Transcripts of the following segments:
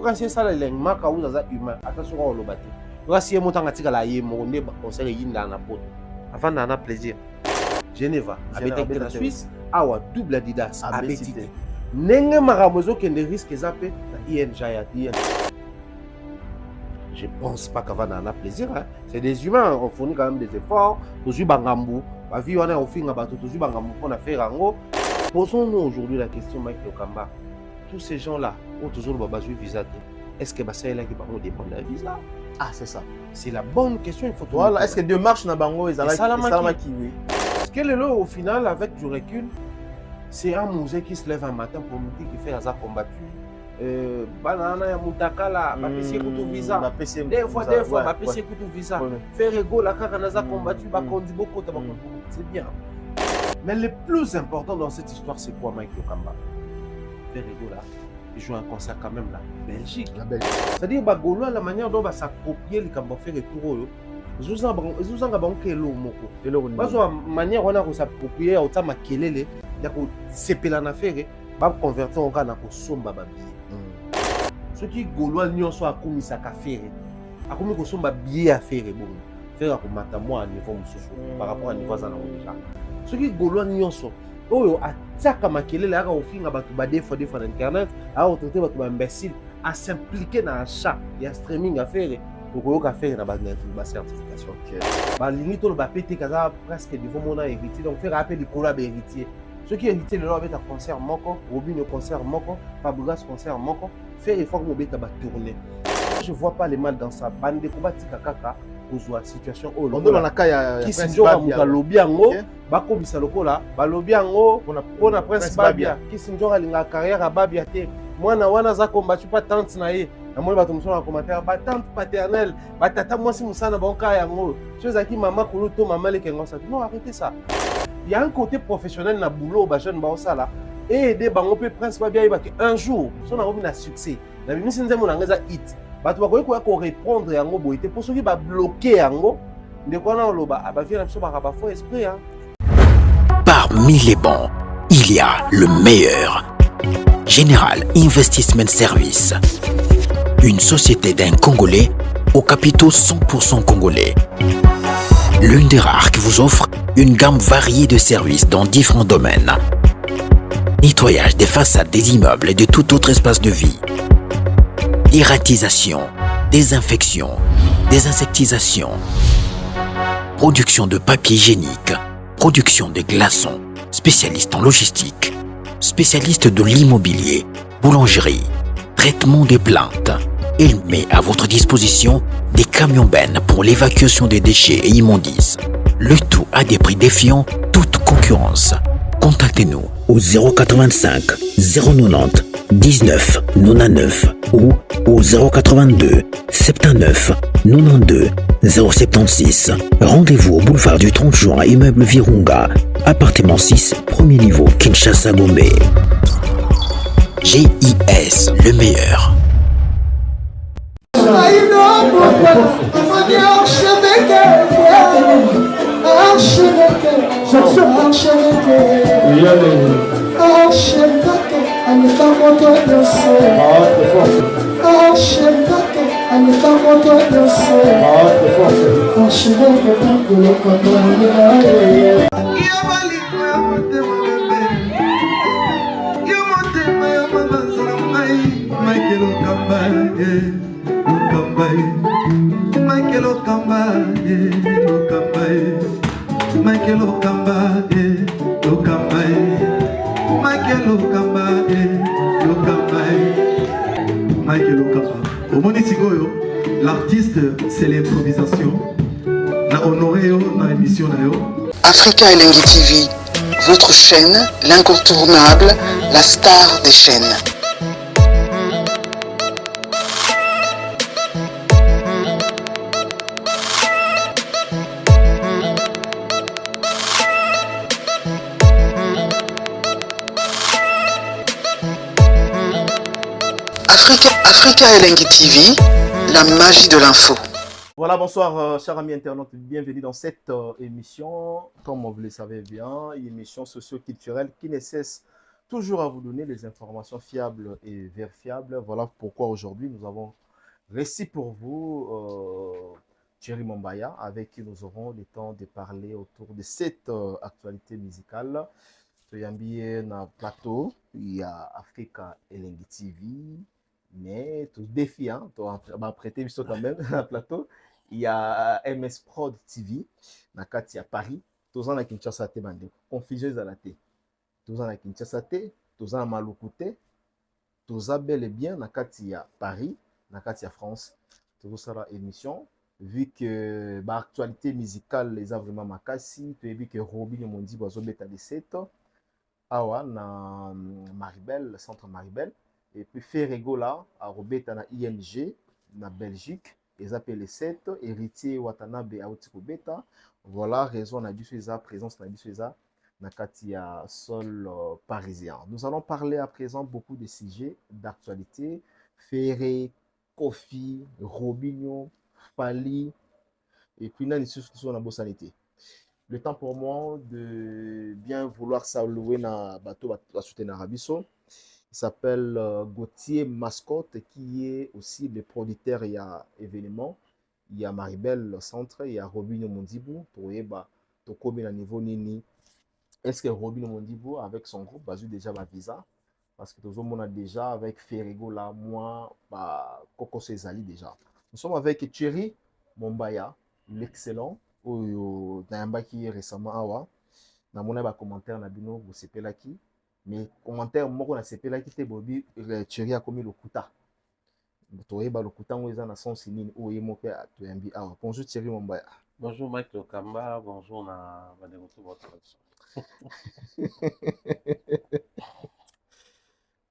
Quand c'est ça, les marques où ça humain, attention au lobate. Quand c'est mon temps à tirer la yémo, on est conseil yinda na poto. Avant d'en avoir plaisir. Geneva, avec la Suisse, awa double Adidas, abetité. Nenge maramozo qui ne risque zappé na INJA. Je pense pas qu'avant d'en avoir plaisir. C'est des humains, on fournit quand même des efforts. Tous bangambu, la vie on a au fin à bateau, tous bangambu qu'on a fait en gros. Posons-nous aujourd'hui la question, Mike Lokamba. Tous ces gens-là ont toujours le besoin de visa. Est-ce que ça est là qui va dépendre d'un visa? Ah, c'est ça. C'est la bonne question. Il faut voilà. Est-ce que deux marches dans Bango et Salamaki, oui. Parce que le au final, avec du recul, c'est un musée qui se lève un matin pour nous dire qu'il fait hasard combattu. Banana ya mutakala, bapesi kutu visa. Des fois, bapesi kutu visa. Faire ego la caranaza combattu, bakondi beaucoup, c'est bien. Mais le plus important dans cette histoire, c'est quoi, Mike Lokamba? Ferrego là, il joue un concert quand même là, Belgique. C'est-à-dire Bagolo, la manière dont va s'approprier le Cambon faire retour, ils ont un banque l'eau moko. Parce que la manière on a s'approprier au temps makelele, il y a que c'est la affaire, va convertir en gana pour somba babier. Ceux qui Gaulois n'y sont à commis ça café, à commis que somba billet à faire bon, faire comme matamo à niveau mususu par rapport à niveau ça déjà. Ceux qui Gaulois n'y sont oyo ataka makelele aka ofinga bato ba des fois na internet a traiter bato ba imbécile à s'impliquer dans achat ya streaming à faire pour koyoka faire na ba certification ba limite to ba pété kaza presque niveau mona héritier donc faire appel likolo ba héritier ceux qui héritier le leur beta concert moko Robin concert moko Fabregas concert moko faire effort mo beta ba tourner. Je vois pas les mal dans ça bande ko batika kaka kozwa situation o on donne la kaya qui sinjoka muka lobby yango bakobisa lokola ba lobby yango pona Prince Babia qui sinjoka linga carrière à Babia te mwana wana za combattu pas tante na ye na moi bato musona commentaire ba tante paternelle ba tata moi si musana banka yango chose aki maman kolo to maman le kengo ça non arrêtez ça. Il y a un côté professionnel na boulot ba jeune ba osala et aider bango pe Prince Babia ba que un jour son a na succès na bimisi nzemo na ngeza hit bato bakoki ko répondre yango boité pour ceux qui ba bloquer yango ndeko na oloba abavira biso ba faux esprit hein. Parmi les bons, il y a le meilleur. Général Investment Service. Une société d'un Congolais aux capitaux 100% congolais. L'une des rares qui vous offre une gamme variée de services dans différents domaines. Nettoyage des façades des immeubles et de tout autre espace de vie. Irratisation, désinfection, désinsectisation. Production de papier hygiénique. Production de glaçons. Spécialiste en logistique. Spécialiste de l'immobilier. Boulangerie. Traitement des plaintes. Il met à votre disposition des camions-bennes pour l'évacuation des déchets et immondices. Le tout à des prix défiant toute concurrence. Contactez-nous au 085 090 19 99 ou au 082 79 92 076. Rendez-vous au boulevard du 30 juin, immeuble Virunga, appartement 6, premier niveau, Kinshasa Gombe. GIS, le meilleur. L'artiste, c'est l'improvisation. Na honoré dans l'émission. Africa Elengi TV, votre chaîne, l'incontournable, la star des chaînes. Africa Elengi TV, la magie de l'info. Voilà, bonsoir chers amis internautes, bienvenue dans cette émission, comme vous le savez bien, une émission socio-culturelle qui ne cesse toujours à vous donner les informations fiables et vérifiables. Voilà pourquoi aujourd'hui nous avons réussi pour vous Thierry Mombaya, avec qui nous aurons le temps de parler autour de cette actualité musicale. Tuyambié na plateau, il y a Africa Elengi TV, mais tout défi, hein, tu vas prêter quand même na plateau. Il y a MS Prod TV, na kati ya Paris, tous en a Kinshasa te bande, confusion à la té. Tous en a Kinshasa te, tous en a Maluku te, tous en bel et bien na kati ya Paris, na kati ya France. Tout ça la émission. Vu que l'actualité musicale les a vraiment makasi, tu as vu que Robin Mondi bazo beta de 7 awa na Maribel, le centre Maribel, et puis Ferrego là à Robeta na IMG na Belgique, ils appellent les 7 héritier Watanabe à Beta. Voilà raison na biso eza présence na biso eza na katia sol parisien. Nous allons parler à présent beaucoup de sujets d'actualité, Ferré, Kofi, Robinho, Fali, et puis là, sur la sanité. Le temps pour moi de bien vouloir saluer na bateau à soutenir Arabiso. Il s'appelle Gauthier Mascotte, qui est aussi le producteur et à événement. Il y a Maribel le centre, il y a Robinho Mondibou, to combien à niveau nini. Est-ce que Robinho Mondibou avec son groupe a eu déjà ma visa? Parce que tout le monde a déjà avec Ferrego là, moi, Coco Césali déjà. Nous sommes avec Thierry Mombaya, l'excellent, qui récemment awa. Na mona ba commentaire na bino vous sepelaki, mais commentaire moko na sepelaki te bobi Thierry a commis le kuta. Toye ba le kuta ngeza na sens nini oye moke atoyambi awa. Bonjour Thierry Mombaya. Bonjour Mike Lokamba, bonjour na bademoto votre.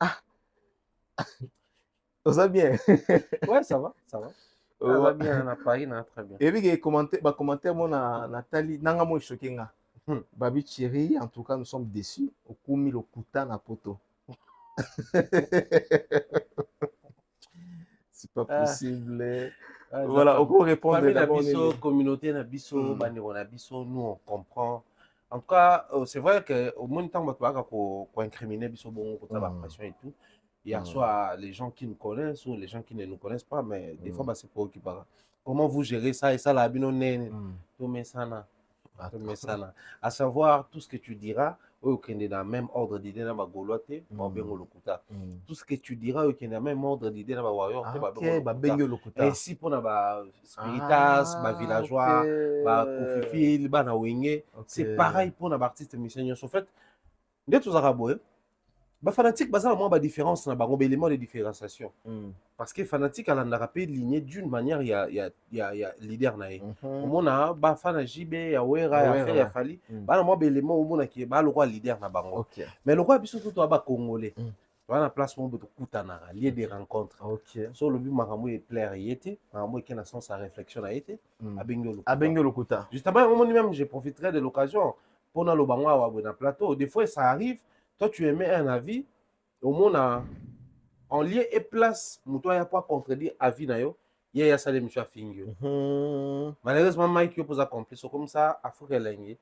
Ah. Ça va bien. Ouais, ça va, ça va. Ça va bien, on a Paris, on a très bien. Et puis, commentaire, moi, Nathalie, nanga moi, choqué, nga. Babi Thierry, en tout cas, nous sommes déçus. Au coup, mis le couteau na poto. C'est pas possible. Voilà, au coup, répondre d'abord. Communauté, nabiso, baniro, nabiso, nous, on comprend. En tout cas, c'est vrai qu'au moins, tant qu'on incriminer, biso, bon, pour la pression et tout. Il y a soit les gens qui nous connaissent ou les gens qui ne nous connaissent pas, mais des fois, c'est préoccupant. Comment vous gérez ça et ça, la binonne, tout met ça, à savoir tout ce que tu diras, ou qui est dans le même ordre d'idée dans ma gauloité, tout ce que tu diras, qui est dans le même ordre d'idée dans ma warrior, et si pour la spiritas, ma villageois, ma kofifil, ma wingé, c'est pareil pour la artiste musicien. En fait, dès tous arabes, bah fanatique bah ça moi bah différence na bango élément de différenciation parce que fanatique à l'andarapé ligné d'une manière il y a leader naé au mona bah fana JB ya wera ya fer ya fali bah na moi élément au mona qui bah le roi leader na bango mais le roi biso tout ba congolais voilà la place mon boto kutana lieu de rencontre so le but makambo est plaire yété makambo qui na sens à réflexion a été abengo le kuta justement au moment même je profiterai de l'occasion pour na le bango wa na plateau des fois ça arrive. Toi, tu émets un avis, au moins en lieu et place, toi, il n'y a pas contredire avis, il y a ça de M. Fingyo. Malheureusement, Mike pose accompli. C'est comme ça, à Afrique Elengi,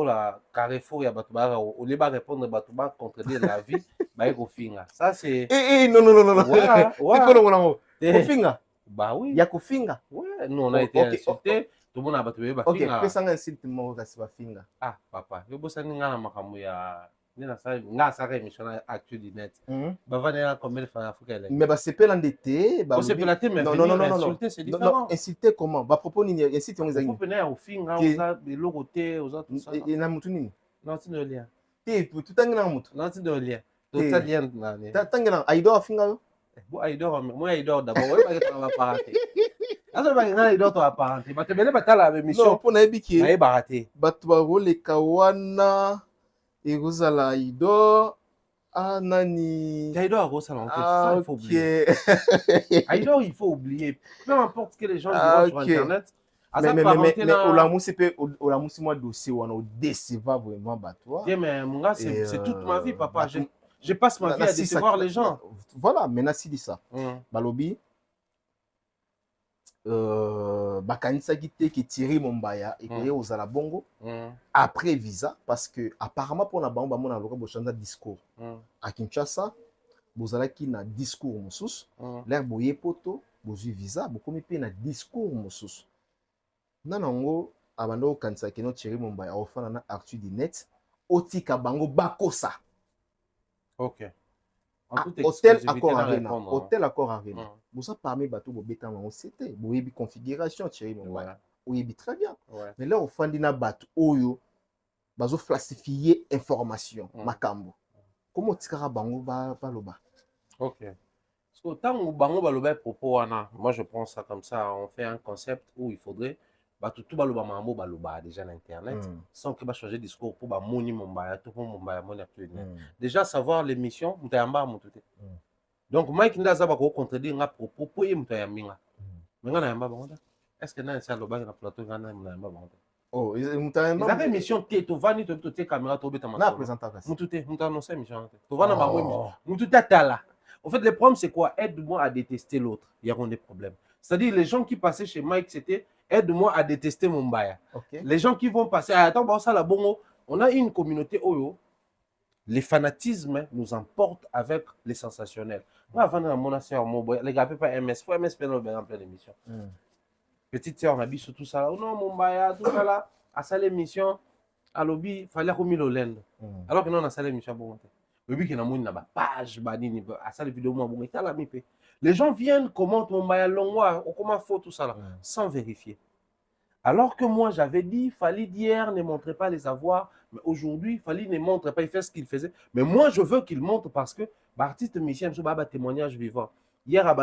la Carrefour, il y a Batouba, au lieu de répondre à Batouba, contredire l'avis, il y a Finga. Ça, c'est. Non. Il faut le voir. Finga. Bah oui. Il y a Finga. Ouais, nous, on a été insultés. Tout le monde a battu. Ok, qu'est-ce qu'on insulte, moi, c'est pas Finga. Ah, papa, je bosse à Ningana nga sa émission actuelle du net bah va combien de fois africain mais bah c'est pas l'endetté bah c'est pas la thème mais non insulter c'est différent non insulter comment bah propos ni insulter on les on peut au fin aux a de logoté aux autres tout ça et na mutu nini non c'est de lien tout tangana mutu non c'est de lien tout ça lien na tangana aido afinga yo bon aido moi aido d'abord ouais pas va pas rater alors bah nga aido to apparenté bah te bele batala la émission non pour na ebiki ba baraté batu ba role kawana et Rosala Ido, nani. Aïdor à Rosala, ça il faut oublier. Aïdor, il faut oublier. Peu importe ce que les gens disent sur Internet. Mais Olamou, c'est pas Olamou, c'est moi dossier où on décevra vraiment battoir. Mais mon gars, c'est toute ma vie, papa. Je passe ma vie à décevoir les gens. Voilà, maintenant si dit ça. Balobi, bakanisaki te ke Thierry Mombaya ekoye ozala bongo après visa parce que apparemment mpona bango bamona loka bochanga discours à Kinshasa bozalaki na discours mosusu l'air boye poto bozwi visa bokomi mpe na discours mosusu nana yango abanda kokanisa keno Thierry Mombaya ofana na Arthur Dinet otika bango bakosa ok hôtel Accor Arena hôtel Accor Arena bosa parmi bato bobeta bango c'était boyebi configuration Thierry Mombaya oyebi très bien mais là ofandi na bato oyo bazo falsifier information makambo comment otikaka bango baloba ok parce que tant bango baloba propos wana moi je pense ça comme ça on fait un concept où il faudrait tout baloba mambo baloba déjà na internet sans que ba changer discours pour ba moni Mombaya tout pour Mombaya moni actuellement déjà savoir l'émission mutayamba mutute donc Mike ndaza ba ko contredire nga propos pour mutayaminga menga na yamba bango est-ce que na ça loba na plateau ngana na yamba bango oh mutayamba ça fait émission te to vani to te caméra to beta na présentation mutute mutannoncer émission to vana bango émission mutute tala en fait le problème c'est quoi aide-moi à détester l'autre il y aura des problèmes c'est-à-dire les gens qui passaient chez Mike c'était aide-moi à détester Mombaya. Okay. Les gens qui vont passer, attends, ça la bongo, on a une communauté oyo. Les fanatismes nous emportent avec les sensationnels. Moi, avant de mon soeur, les gars, pas MS, faut MS plein d'émissions. Petite soeur, on a vu sur tout ça. Oh non, Mombaya, tout ça là, à ça l'émission, à lobby, il fallait qu'on mille au lend. Alors que non, on a ça l'émission, bon. Le but qu'il y a une page, à ça les vidéos, bon, et la mipé. Les gens viennent, commentent Mombaya Longwa, comment faut tout ça là, sans vérifier. Alors que moi, j'avais dit, Fally d'hier ne montrait pas les avoirs, mais aujourd'hui, Fally ne montre pas, il fait ce qu'il faisait. Mais moi, je veux qu'il montre parce que l'artiste Michel Msouba témoignage vivant. Hier, à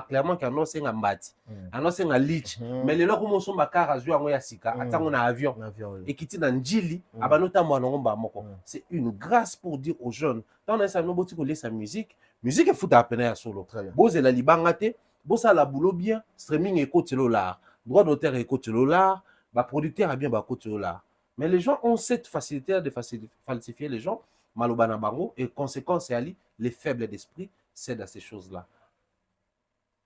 clairement qu'il y a un c'est un mbati, un c'est un lich. Mais les gens qui sont bakar à jouer en Yasika, attends, on a avion. Et qui est dans Njili, c'est une grâce pour dire aux jeunes, dans un salon, tu connais sa musique est fout à peine à solo. Bose la libangate, bose la boulot bien, streaming et côté l'art. Droit d'auteur et côté l'art, bah producteur a bien bah côté l'art. Mais les gens ont cette facilité de falsifier les gens, malobana bango, et conséquence c'est ali, les faibles d'esprit cèdent à ces choses-là.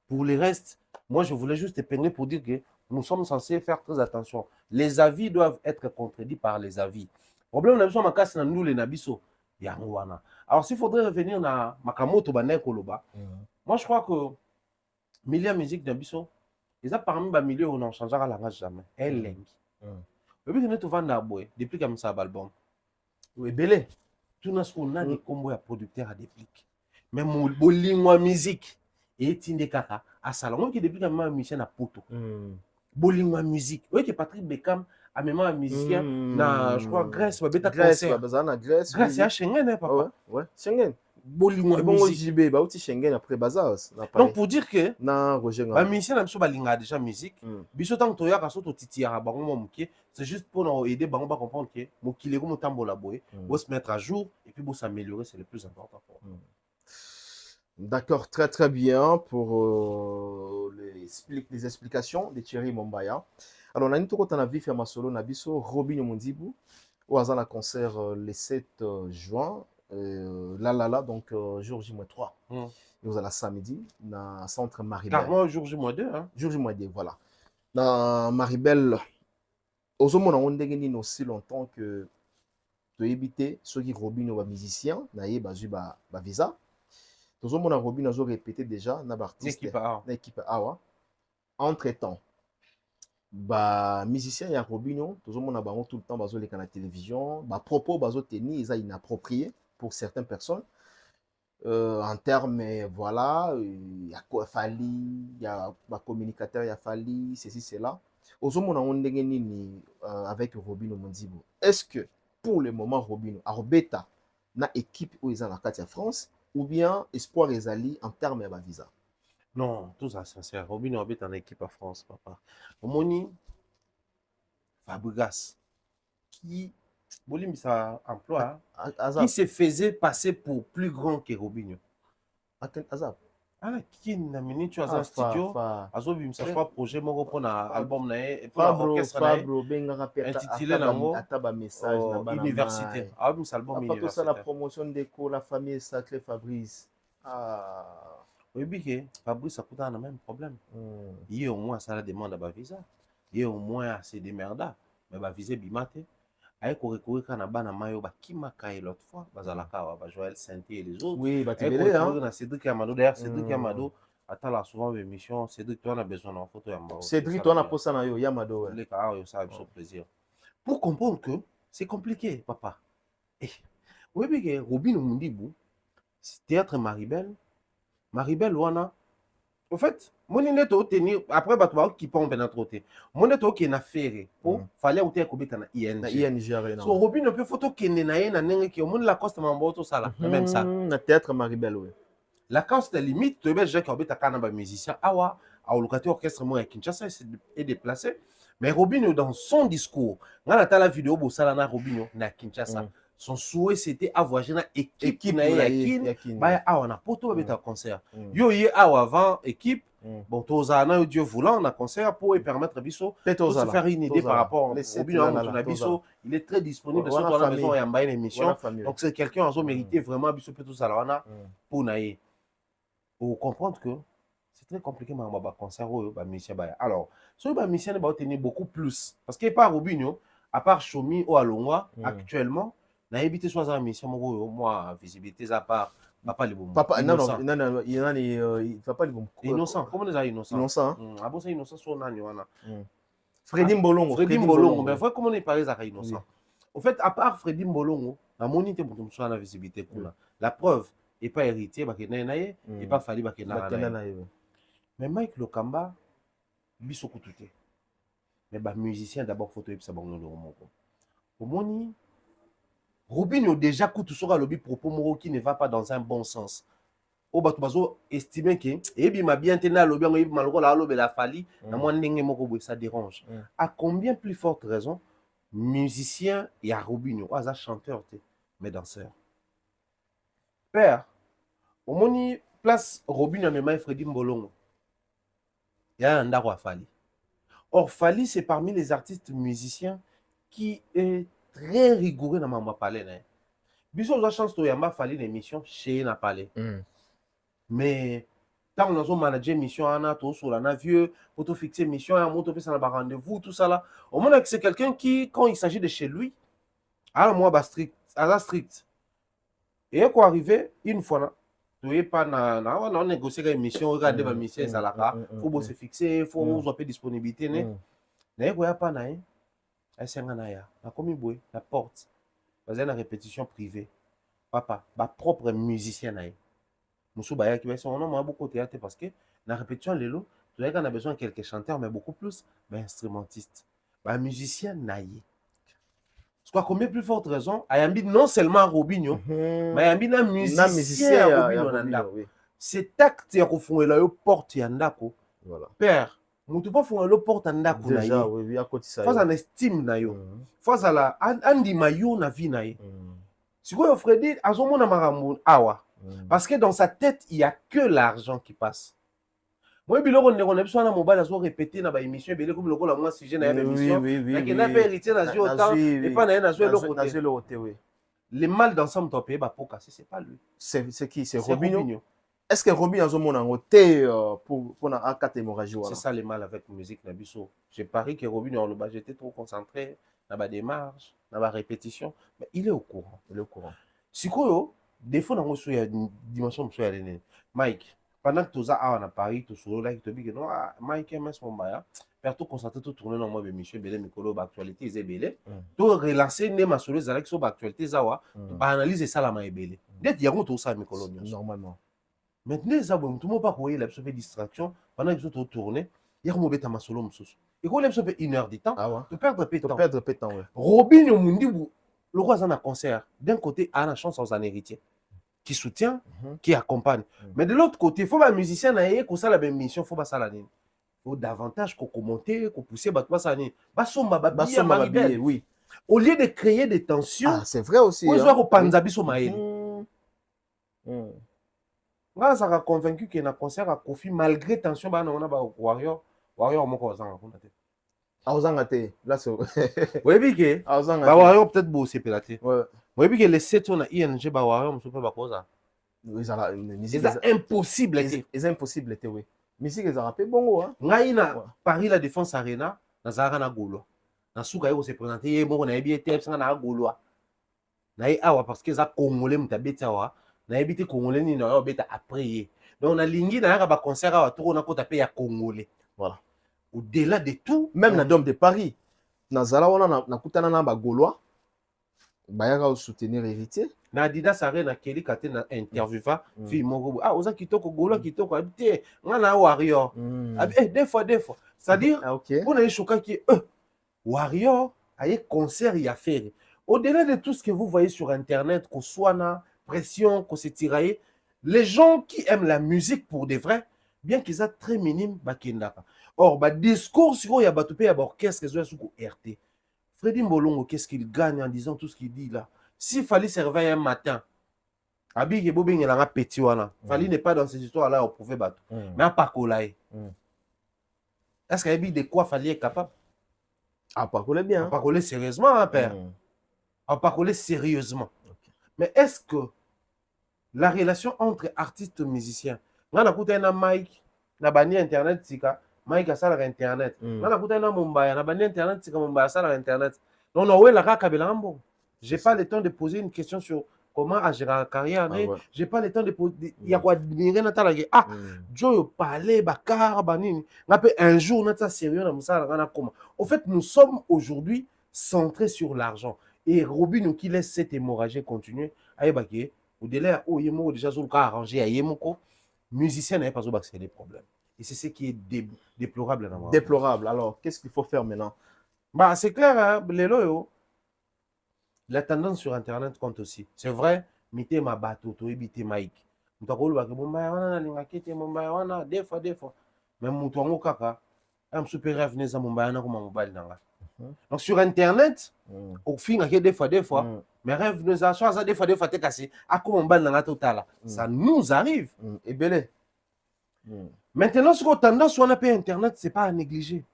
Pour les restes, moi je voulais juste épingler pour dire que nous sommes censés faire très attention. Les avis doivent être contredits par les avis. Le problème, on a besoin de nous les nabiso. Alors s'il faudrait revenir à Makamoto Banay Koloba, moi je crois que milieu musique nabiso, ils ont parmi les milieux où on ne changera la langage jamais. Elle est. Le but de notre vendre depuis comme ça album. Oui, belé. Tout ce qu'on a des combos à producteurs à dépliquer. Mais mon bolingwa musique et tinde kaka à salon. Moi qui depuis comme ma musicien à poto. Bolingwa musique. Oui que Patrick Beckham a même un musicien na je crois Grèce ou bêta concert. Grèce c'est à Schengen hein papa. Ouais, Schengen. Bolingwa musique. JB ba outi Schengen après bazar. Donc pour dire que na Roger ba musicien na biso balinga déjà musique. Biso tant to ya ka soto titiara bango momuke, c'est juste pour aider bango ba comprendre que mokile ko motambola boye, faut se mettre à jour et puis pour s'améliorer, c'est le plus important pour nous. D'accord, très très bien pour les explications de Thierry Mombaya. Alors, on a une toute autre vie fait ma solo nabiso Robinho Mondibu au hasard un concert le 7 juin donc jour J-3. Nous allons samedi dans centre Maribel. Carrément jour J-2 hein. Jour J-2 voilà. Dans Maribel aux hommes on a aussi longtemps que de éviter ceux qui Robinho va musicien naie bazu ba visa. Tous hommes on a Robinho a répété déjà na artiste l'équipe A. Entre-temps ba musicien ya Robinho tous hommes on a bango tout le temps bazo les canaux télévision ba propos bazo tenir ils a inapproprié pour certaines personnes en termes voilà il y a quoi Fally il y a ba communicateur il y a Fally ceci cela aux hommes on a ndenge nini avec Robinho Mondibu est-ce que pour le moment Robinho Arbeta na équipe où ils ont la carte France ou bien espoir ezali en termes de visa? Non, tout ça sincère. Robinho habite en équipe à France, papa. Omoni Fabregas qui Bolim ça emploi qui se faisait passer pour plus grand que Robinho. Azab. Ah qui n'a mené tu as un studio azo bim ça crois projet moko pour na album na et pour orchestre Fabro benga intitulé nango ataba message na bana université. Ah bim ça album université. Pas la promotion de la famille Sacré Fabrice. oyebi ke Fabrice akuta na même problème. Ye au moins ça la demande ba visa. Ye au moins se démerda mais ba visa bimate. Aye ko recourir kana bana mayo ba kimaka l'autre fois bazalaka wa ba Joël Sainté et les autres. Oui, bah tu Aye ko verrais, recourir hein. na Cédric Amado d'ailleurs Cédric Amado attend la souvent émission Cédric toi on a besoin d'une photo yamba. Cédric toi on a posé na yo Yamado. Les cas ça a son plaisir. Pour comprendre que c'est compliqué papa. Eh oui bien Robin Mundibu théâtre Maribel wana. En fait, mon neto tenir après batwa qui pompe na troté. Mon neto qui na faire pour fallait ou te kobeta na ING. Na ING arena. So Robin peut photo kende na ye na nenge ki mon la coste mamboto sala, même ça. Na théâtre Maribel oui. La coste limite to be je kobeta kana ba musicien awa, au locateur orchestre mo à Kinshasa est déplacé. Mais Robinho dans son discours, dans la vidéo bo sala na Robinho na Kinshasa. Son souhait c'était avoir une équipe na yakin ba awa na poto ba beta concert. Yo ye awa avant équipe bon toza na Dieu voulant na concert pour permettre biso de se faire une idée par rapport au Robinho na biso, il est très disponible sur la maison et en bas une émission. Donc c'est quelqu'un qui a mérité vraiment biso peut tout ça là pour naïe. Pour comprendre que c'est très compliqué ma concert ba musicien ba. Alors, sur ba musicien ba tenir beaucoup plus parce que pas Robinho à part Chomi ou Alongwa actuellement na évité soit un mission moi visibilité à part papa les bons papa non il va pas les bons innocent comment les innocent ah bon c'est innocent son nani wana Freddy Mbolongo mais faut comment on est parlé à innocent en fait à part Freddy Mbolongo la monité pour soit la visibilité pour la preuve et pas héritier ba kenana et pas fallu ba kenana mais Mike Lokamba biso kututé mais ba musicien d'abord photo et ça bon le moko au moni Robinho déjà coûte sur le propos moro qui ne va pas dans un bon sens. Au batubazo estime que et bi ma bien tena lobi ngo ibi maloko la lobe la fali na moi ndenge moko boy ça dérange. À combien plus forte raison musicien et à Robinho aza chanteur mais danseur. Père au moni place Robinho mais Freddy Mbolongo. Il y a un ndako à Fali. Or Fali c'est parmi les artistes musiciens qui est très rigoureux dans ma palais. Biso la chance to yamba fallait une émission chez na palais. Mais tant on a manager mission ana to sur la vieux pour te fixer mission à moto ça na rendez-vous tout ça là. Au moins que c'est quelqu'un qui quand il s'agit de chez lui alors moi ba strict strict. Et quoi arrivé une fois là tu es pas on négocier une mission regarder ma mission ça là faut se fixer faut on peu disponibilité né. N'est quoi pas na Senganaya, na komi boy, la porte. Parce que la répétition privée. Papa, ma propre musicien naï. Moussou Baya qui va son nom a beaucoup de théâtre parce que la répétition lélo, tu vois qu'on a besoin de quelques chanteurs mais beaucoup plus instrumentistes. Bah musicien naï. Soit combien plus forte raison, ayambi non seulement Robinho, mais ayambi na musicien Robinho. Cet acte ya kofungela là yo porte ya ndako. Voilà. Père mutu pa funga lo porte ndako na déjà oui à côté ça face à l'estime na yo face à la andi mayo na vie na ye sikoyo Freddy azomona makambo awa parce que dans sa tête il y a que l'argent qui passe moi biloko ndeko na biso na mobile azo répéter na ba émission belé comme lokola moi sujet na émission mais que na pe héritier na zio autant et pas na na zio le côté oui les mal d'ensemble t'ont payé ba poka c'est pas lui c'est qui c'est Robinho. Est-ce que Robinho a un côté pour un cas hémorragie? C'est ça le mal avec la musique Nabiso. J'ai parié que Robinho j'étais trop concentré dans la démarche, dans la répétition, mais il est au courant. Il est au courant. Si quoi, des fois dans une dimension de Mike, pendant que tu as à Paris, tu es là, tu te dis que non, Mike est mon baya, faire tout concentrer, tout tourner dans moi, monsieur Belé, Mikolo, actualité, c'est Belé. Tu relancer les massolés avec sur actualité, Zawa, tu analyser ça la main Belé. Dès qu'il y a tout ça, Mikolo, normalement. Maintenant, ça, tout le monde pas courir, il y a des distractions. Pendant que tu as tourné, il y a un mauvais temps solo. Et quand il y a une heure de temps, tu perds de temps. Robinho Mundi, le roi a un concert. D'un côté, il a une chance aux héritiers qui soutient, qui accompagne. Mais de l'autre côté, il faut un musicien qui a la même mission, il faut pas ça l'année. Il faut davantage qu'on commenter, qu'on pousse, oui. Au lieu de créer des tensions, c'est vrai aussi. Il faut Panzabi Somaïli. Moi, ça a convaincu qu'il y a un concert à Kofi malgré tension, on a Warrior moko ozanga kuna te. Ozanga te. Là c'est. Oui bike. Ozanga. Ba Warrior peut-être beau c'est pelaté. Ouais. Oui bike les 7 on a ING ba Warrior mso pe ba koza. eza impossible te. Eza impossible te, oui. Musique ezalaka mpe bongo, hein. Ngai na Paris la Défense Arena nazalaka na Gaulois. Na suka ye kose présenter ye moko na yebi ete sanga na Gaulois. Na ye awa parce que eza congolais muta beti awa. Na yebi te congolais ni na yo beta après ye. Donc na lingi na yaka ba concert awa toko na kota pe ya congolais. Voilà. Au-delà de tout, même na Dôme de Paris, nazala wana na kutana na ba Gaulois. Bayaka soutenir héritier. Na Adidas Arena Kelly Kate na interviewa fille moko ah oza kitoko Gaulois kitoko habité ngana Warrior. Des fois. C'est-à-dire on a choqué qui Warrior a un concert y a fait. Au-delà de tout ce que vous voyez sur internet, qu'on soit na pression, qu'on s'est tiraillé, les gens qui aiment la musique pour de vrai, bien qu'ils soient très minimes, bakendaka. Or ba discours sur ya batopé ya orchestre zo sur RT. Freddy Mbolongo, qu'est-ce qu'il gagne en disant tout ce qu'il dit là? S'il fallait se réveiller un matin, Abi Gebobing il a petit wana. Fallait n'est pas dans ces histoires là, on pouvait battre. Mais à Pakolaï. Est-ce qu'il y a de quoi fallait être capable? À Pakolé bien. À Pakolé sérieusement, hein, père. À Pakolé sérieusement. Mais est-ce que la relation entre artistes et musiciens, on a écouté un Mike, na bani internet sika, Mike a ça sur internet. On a écouté un Mumbai, na bani internet sika Mumbai a ça sur internet. Non non, ouais la Kabelambo. J'ai pas le temps de poser une question sur comment agir la carrière. J'ai pas le temps de poser. Il y a quoi admirer Nathalie. Ah, Joe parler bakar banini. Un jour notre sérieux na musala na comment. Au fait, nous sommes aujourd'hui centrés sur l'argent. Et Robin nous qui laisse cette hémorragie continuer. Aïe baké. Au-delà où yemo déjà sur le cas arrangé à yemoko. Musicien n'a pas besoin des problèmes. Et c'est ce qui est déplorable. Déplorable. Alors, qu'est-ce qu'il faut faire maintenant? Bah, c'est clair, hein, les loyaux. La tendance sur Internet compte aussi. C'est vrai, mité ma bateau, to ebité Mike. Mutako ba ke bomba wana linga kete bomba wana des fois. Même mutongo kaka, am super revenir za bomba wana comme mobile nanga. Donc sur Internet, au fin que des fois, mais rêve nous a soit des fois t'es cassé, à comme mobile nanga total. Ça nous arrive. Et belé. Maintenant sur tendance on appelle Internet, c'est pas à négliger.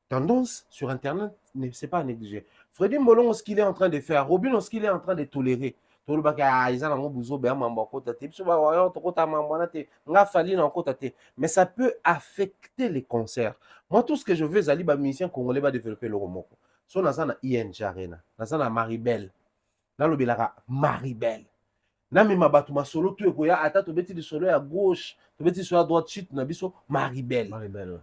Tendance sur Internet, c'est pas à négliger. Freddy Mbolongo, ce qu'il est en train de faire, Robin, ce qu'il est en train de tolérer. Mais ça peut affecter les concerts. Moi, tout ce que je veux, c'est que les musiciens congolais vont développer le remoko. So, dans la ING Arena, dans la Maribel, dans le Belara, Maribel. Na mi mabatu masolo tu ekoya ata to beti de solo à gauche, to beti sur la droite chute na biso Maribel. Maribel.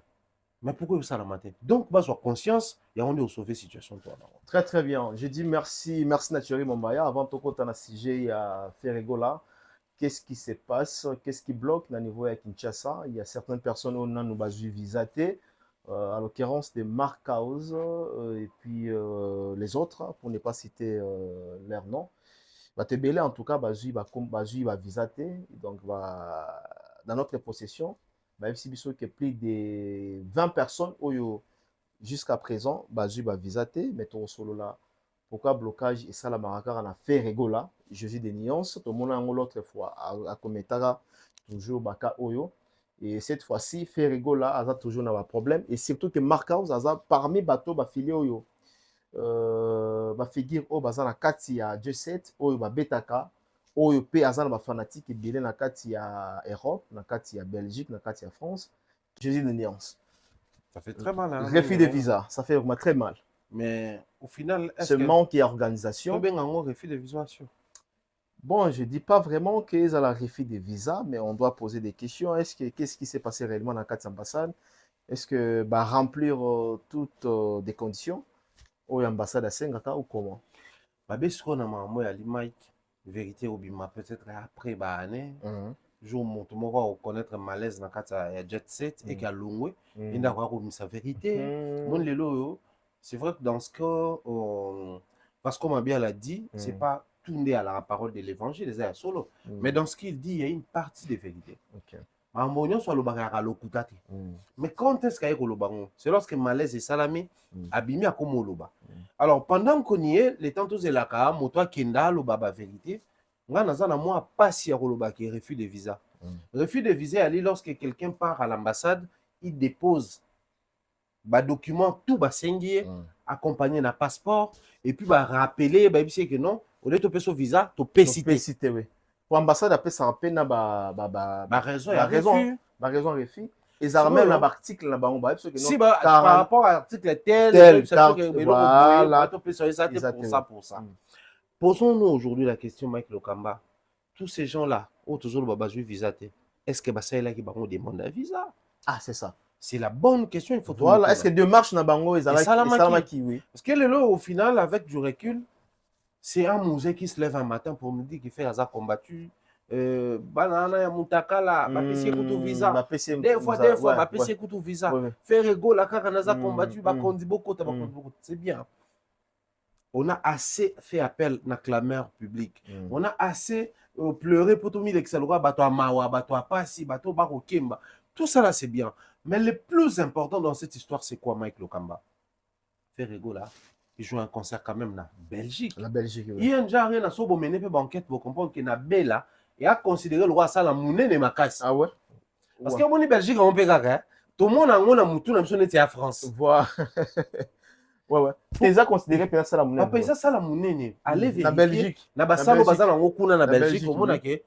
Mais pourquoi ça la matin? Donc, bah, sois conscience, et on est au sauver situation. Très, très bien. Je dis merci Nathalie Mombaya. Avant de compter un sujet à Ferregola, qu'est-ce qui se passe? Qu'est-ce qui bloque au niveau de Kinshasa? Il y a certaines personnes qui ont nous visité, à l'occurrence des Mark House et puis les autres, pour ne pas citer leur nom. Batebele, en tout cas, Bazui va visiter. Donc, dans notre possession, il y a plus de 20 personnes jusqu'à présent, Bazui va visiter, mais tout solo là, pourquoi blocage et ça la maraka on a fait Ferregola, Jésus des nuances, tout le monde a l'autre fois à Kometara, toujours Baka Oyo, et cette fois-ci, Ferregola a toujours un problème, et surtout que Markhouse a parmi bateau bafilé Oyo, figure au bazar na kati ya J7, Oyo Betaka. Oyo pe azana ba fanatique ebele na kati ya Europe, na kati ya Belgique, na kati ya France. Jésus de nuance. Ça fait très mal. Hein, refus de visa, ça fait vraiment très mal. Mais au final, ce manque d'organisation. Refus de visa. Bon, je dis pas vraiment qu'ils ont la refus de visa, mais on doit poser des questions. Qu'est-ce qui s'est passé réellement dans la carte ambassade? Est-ce que remplir toutes des conditions ou ambassade à Sengaka ou comment? Babé ce qu'on a mambo ya Mike. Vérité ou bima peut-être après année jour monte moi va reconnaître malaise dans kata ya jet set et qu'à longwe il n'a pas remis sa vérité mon lelo c'est vrai que dans ce cas parce qu'on m'a bien l'a dit c'est pas tout né à la parole de l'évangile les solo mais dans ce qu'il dit il y a une partie de vérité. Mais quand est-ce qu'il y a un c'est lorsque malaise est salamé abimi à comme loba. Alors pendant qu'on y est les temps tous et la ka moto kenda loba ba vérité nga nazana moi pas si à loba qui refus de visa. Refus de visa aller lorsque quelqu'un part à l'ambassade il dépose ba document tout ba sengier accompagné d'un passeport et puis ba rappeler ba que non au lieu de payer son visa to payer oui. Pour l'ambassade, après, ça rappelle na raison, il y ba a refus. raison refus. Et ça ramène un article là-bas. Si, par rapport à l'article tel, voilà. Pour ça. Posons-nous aujourd'hui la question, Mike Lokamba. Tous ces gens-là, toujours le baba visa, est-ce que ça est là qui demande un visa? Ah, c'est ça. C'est la bonne question, il faut voilà, est-ce que deux marches na bango et Salamaki, oui. Parce que au final, avec du recul, c'est un musée qui se lève un matin pour me dire qu'il fait hasard combattu. Banana ya mutakala, bapesi kutu visa. Des fois, bapesi kutu visa. Faire ego la kaka naza combattu, bakondi beaucoup, c'est bien. On a assez fait appel à la clameur publique. On a assez pleuré pour tout le monde, bato a mawa, bato a pasi, bato bako kemba. Tout ça là, c'est bien. Mais le plus important dans cette histoire, c'est quoi, Mike Lokamba? Ferrego là, il joue un concert quand même en Belgique. La Belgique, oui. Il y a un genre rien à so bo mener pe enquête pour comprendre que na Bella et a considéré le roi ça la monnaie de Makassi. Ah ouais. Parce que mon Belgique on peut gaga. Tout le monde a on a mutu na mission était à France. Voilà. Ouais. Déjà considéré que ça la monnaie. Après ça la monnaie allez vérifier. Na Belgique. Na basalo bazala ngokuna na Belgique au monde que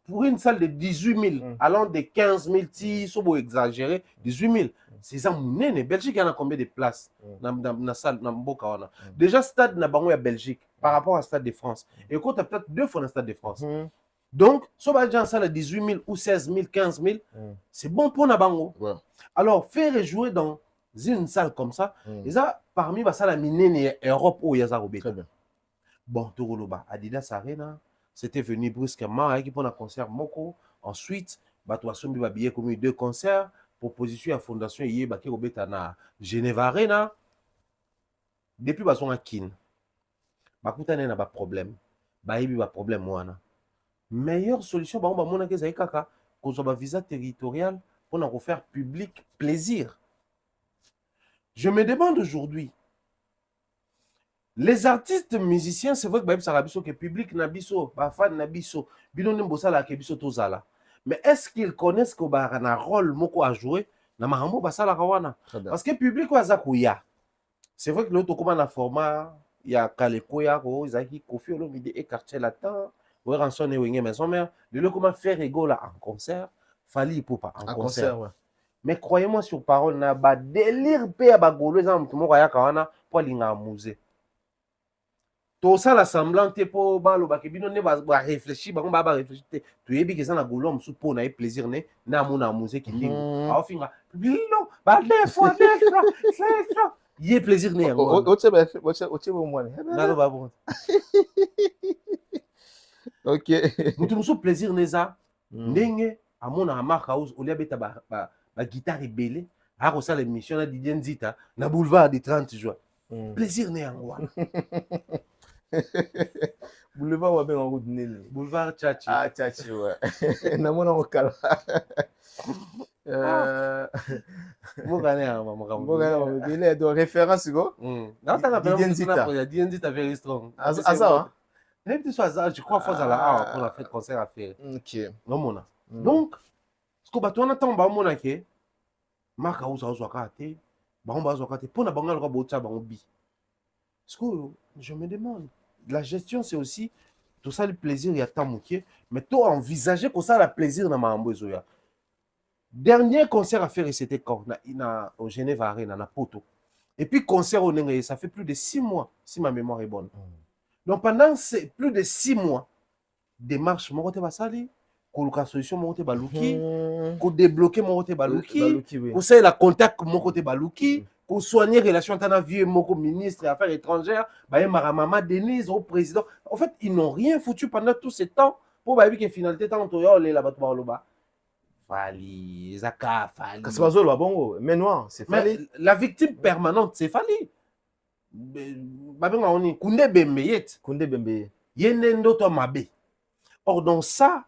pour une salle de 18 000, allant de 15 000, si vous exagérez, 18 000. C'est ça, monnaie. Belgique, il y en a combien de places dans la salle, dans le déjà, stade na bango ya Belgique par rapport au stade de France. Et quand tu as peut-être 2 fois dans le stade de France. Donc, si on a déjà une salle de 18 000 ou 16 000, 15 000, c'est bon pour Nabango. Ouais. Alors, faire jouer dans une salle comme ça, et ça, parmi les salles minées Europe où il y a ça. Très bien. Bon, Touroloba, Adidas Arena. C'était venu brusquement avec pour un concert Moko. Ensuite, Batouasson va billet comme 2 concerts. Proposition à fondation hier Baké Robeta na Genève Arena. Depuis Bason à Kin. Bakutane na ba problème. Baïbi ba problème wana. Meilleure solution ba mona ke zai kaka ko ba visa territorial pour en faire public plaisir. Je me demande aujourd'hui. Les artistes musiciens, c'est vrai que Sarabiso que public nabiso, ba fan nabiso, bino nembosa la kebiso tozala. Mais est-ce qu'ils connaissent que ba un rôle moko à jouer na mahambo basala kawana? Parce que public wa zakuya. C'est vrai que l'autre comme na format il y a Kalekoya ko izaki Kofi Olomide et quartier latin, ou rançon et wenge maison mère, le comment faire ego là en concert, Fali Poupa en concert. Ouais. Mais croyez-moi sur parole na ba délire pe ba golo za mtu moko ya kawana pour linga musée. Tout ça l'assemblant te po balo ba ke bino ne ba réfléchir ba réfléchir tu yebi ke ça na golo msu po na plaisir ne na mona musée ki lingo a finga bino ba des fois c'est ça y est plaisir ne yango oche bo mwana na ba bon OK mutu msu plaisir ne za ndenge amona amaka house olia beta ba guitare belé a ko ça l'émission na Didier Nzita na boulevard du 30 juin plaisir ne yango boulevard wa benga route nene boulevard Tchachi Tchachi ouais na mona okala Mogane il est de référence go na tanga Didier Nzita very strong ça même tu sois je crois faut la pour la fête concert à faire OK non mona donc ce que bato na tamba mona ke maka uza kate ba kate pona bangal ko botsa bango bi. Ce que je me demande, la gestion, c'est aussi tout ça le plaisir, il y a tant mouquet, mais toi envisager que ça le plaisir dans ma ambozoya. Dernier concert à faire, c'était quand au Genève Arena, na Poto. Et puis concert au Nengue, ça fait plus de 6 mois, si ma mémoire est bonne. Donc pendant plus de 6 mois, démarche, mon côté va salir, la solution, mon côté balouki, qu'on débloquer mon côté balouki, qu'on sait la contact, mon côté balouki. Pour soigner les relations entre un vieux moko ministre des Affaires étrangères, Maman Denise, au président. En fait, ils n'ont rien foutu pendant tout ce temps pour que finalité tant les là-bas là-bas. Fali, Zaka, Fali. C'est pas ça bon, mais noir, c'est Fali. La victime permanente, c'est Fali. On est Koundé Bembeye. Yenendo to mabe. Or dans ça,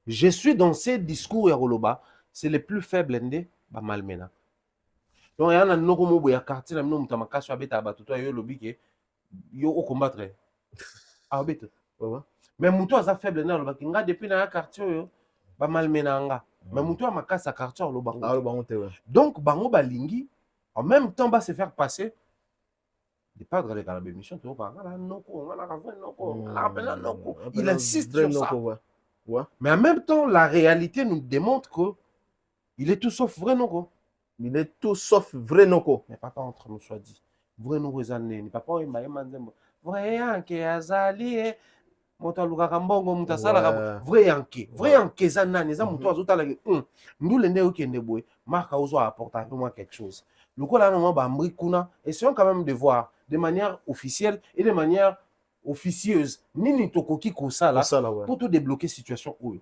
je suis dans ces discours ya Roloba, c'est le plus faible ndé ba malmena. Donc il y a un autre mot ya quartier na mino mutamakasi abeta batuto yo lobi ke yo o combattre. Ah beta. Mais muto aza faible na loba kinga depuis na quartier yo ba malmena nga. Mais muto amakasa quartier loba. Ah loba onte. Donc bango balingi en même temps va se faire passer de pas dans la mission tu vois noko on a noko il insiste sur ça. Ouais. Mais en même temps, la réalité nous démontre que il est tout sauf vrai, non quoi. Il est tout sauf vrai noko. Mais papa entre nous soit dit. Vrai nous raisonner. Papa il m'a demandé vrai yanke azali moto alukaka mbongo moto asalaka vrai yanke. Vrai yanke eza nani eza moto azotala ke ndule nde okende boye marque ozo apporter un peu moins quelque chose. Lokola na mo ba mbri kuna essayons quand même de voir de manière officielle et de manière officieuse nini tokoki kosala pour tout débloquer situation oyo.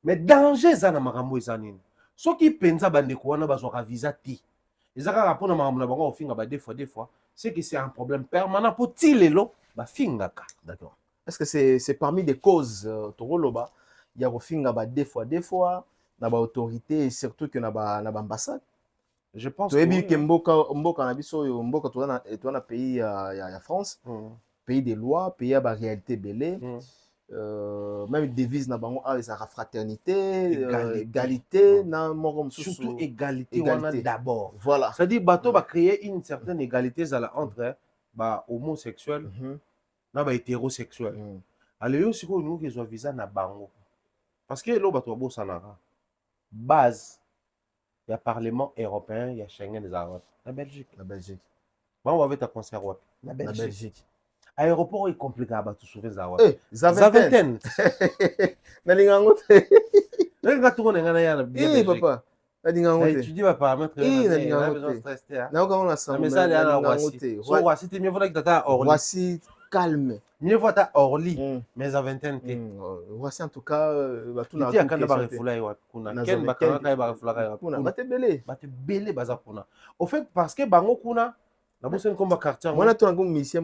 Mais danger eza na makambo eza nini? Soki penza bandeko wana bazwaka visa te. Ezaka rapport na makambo na bango ofinga ba deux fois, c'est que c'est un problème permanent pour tilelo ba fingaka. D'accord. Est-ce que c'est parmi des causes tokoloba ya kofinga ba deux fois na ba autorité et surtout que na ba ambassade? Je pense que oui, que mboka na biso yo mboka to na pays ya France, pays des lois, pays ba réalité belé. Même devise na bango a la fraternité, égalité na moko surtout égalité wana d'abord. Voilà. C'est-à-dire bateau va créer une certaine égalité entre ba homosexuels na ba hétérosexuels. Alors yo siko nous que zo visa na bango. Parce que lo bateau bo sanara. Base il y a Parlement européen, il y a Schengen des Arabes. La Belgique. Bon, on va avec ta concert la Belgique. Aéroport est compliqué à battre souvent Zawa. Zaventem. Nalingangote. Nalingangote ngana ya na bien. Eh papa. Nalingangote. Tu dis va paramètre. Nalingangote. Na ko na samba. Mais ça là na Roissy. So Roissy te mieux vaut que tata Orly. Roissy calme. Mieux vaut ta Orly. Mais Zaventem te. Roissy en tout cas tout na. Tu as quand ba refula ya kuna. Ken ba kana kai ba refula ya kuna. Ba te belé baza kuna. Au fait parce que bango kuna na bosen komba quartier. Moi to ngom mission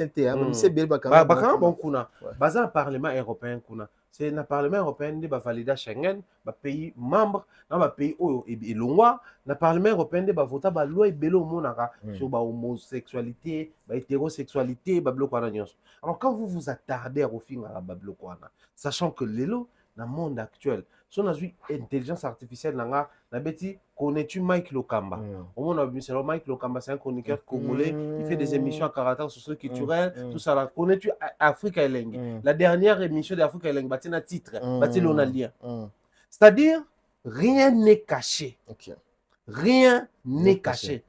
te mission belé ba kana. Ba kana bon kuna. Baza Parlement européen kuna. C'est na Parlement européen de ba valider Schengen, ba pays membre, na ba pays oyo et longwa, na Parlement européen de ba voter ba loi ebelo monaka sur ba homosexualité, ba hétérosexualité, ba bloc wana nyonso. Alors quand vous vous attardez au fin à ba bloc wana, sachant que lelo na monde actuel, son azui intelligence artificielle nanga na beti connais-tu Mike Lokamba? Au monde a Mike Lokamba, c'est un chroniqueur congolais, il fait des émissions à caractère socio-culturel, tout ça là. Connais-tu Africa Elengue? La dernière émission d'Africa Elengue, bâti na titre, bâti l'on a lien. C'est-à-dire, rien n'est caché. Rien n'est caché.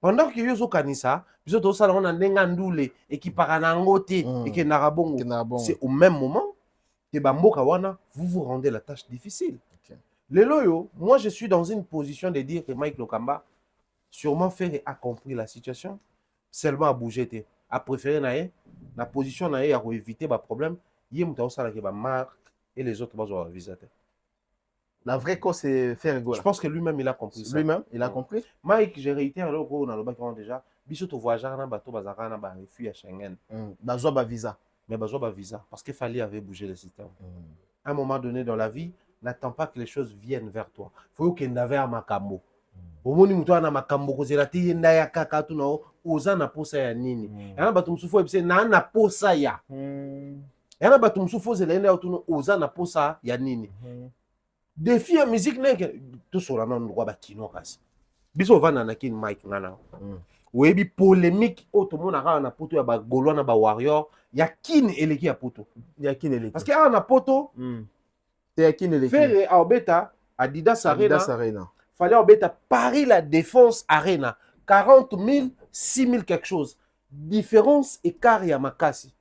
Pendant que yozo kanisa, biso to sala on a ndengandoule et qui paranangote et qui narabongo, c'est au même moment que bamboka wana, vous vous rendez la tâche difficile. Les loyaux, moi je suis dans une position de dire que Mike Lokamba sûrement a compris la situation, seulement a bougé, a préféré la position à éviter les problèmes, il y a marque et les autres vont visiter. La vraie cause c'est faire rigolo. Je pense que lui-même il a compris ça. Lui-même il a compris. Mike, j'ai réitéré le gros dans le bac déjà, biso to voyageur na bateau bazaka na refus à Schengen. Bazo ba visa. Mais bazo ba visa parce que fallait avait bougé le système. À un moment donné dans la vie, n'attends pas que les choses viennent vers toi. Faut que tu aies un makambo. Au moment où tu as un makambo, tu as un kaka, tu as un posa ya nini. Yana batum sufo epse na na posa ya. Yana batum sufo zelende au tu oza na posa ya nini. Défi à musique n'est tout sur la non droit bakino kasi. Biso vana na kin Mike ngana. Webi polémique auto mona ka na poto ya ba Gaulois na ba warrior ya kin eleki ya poto. Ya kin eleki. Parce que na poto Faire à Obeta, Adidas Arena. Fallait à Obeta Paris la Défense Arena. 40 000, 6 000 quelque chose. Différence écart à Makasi.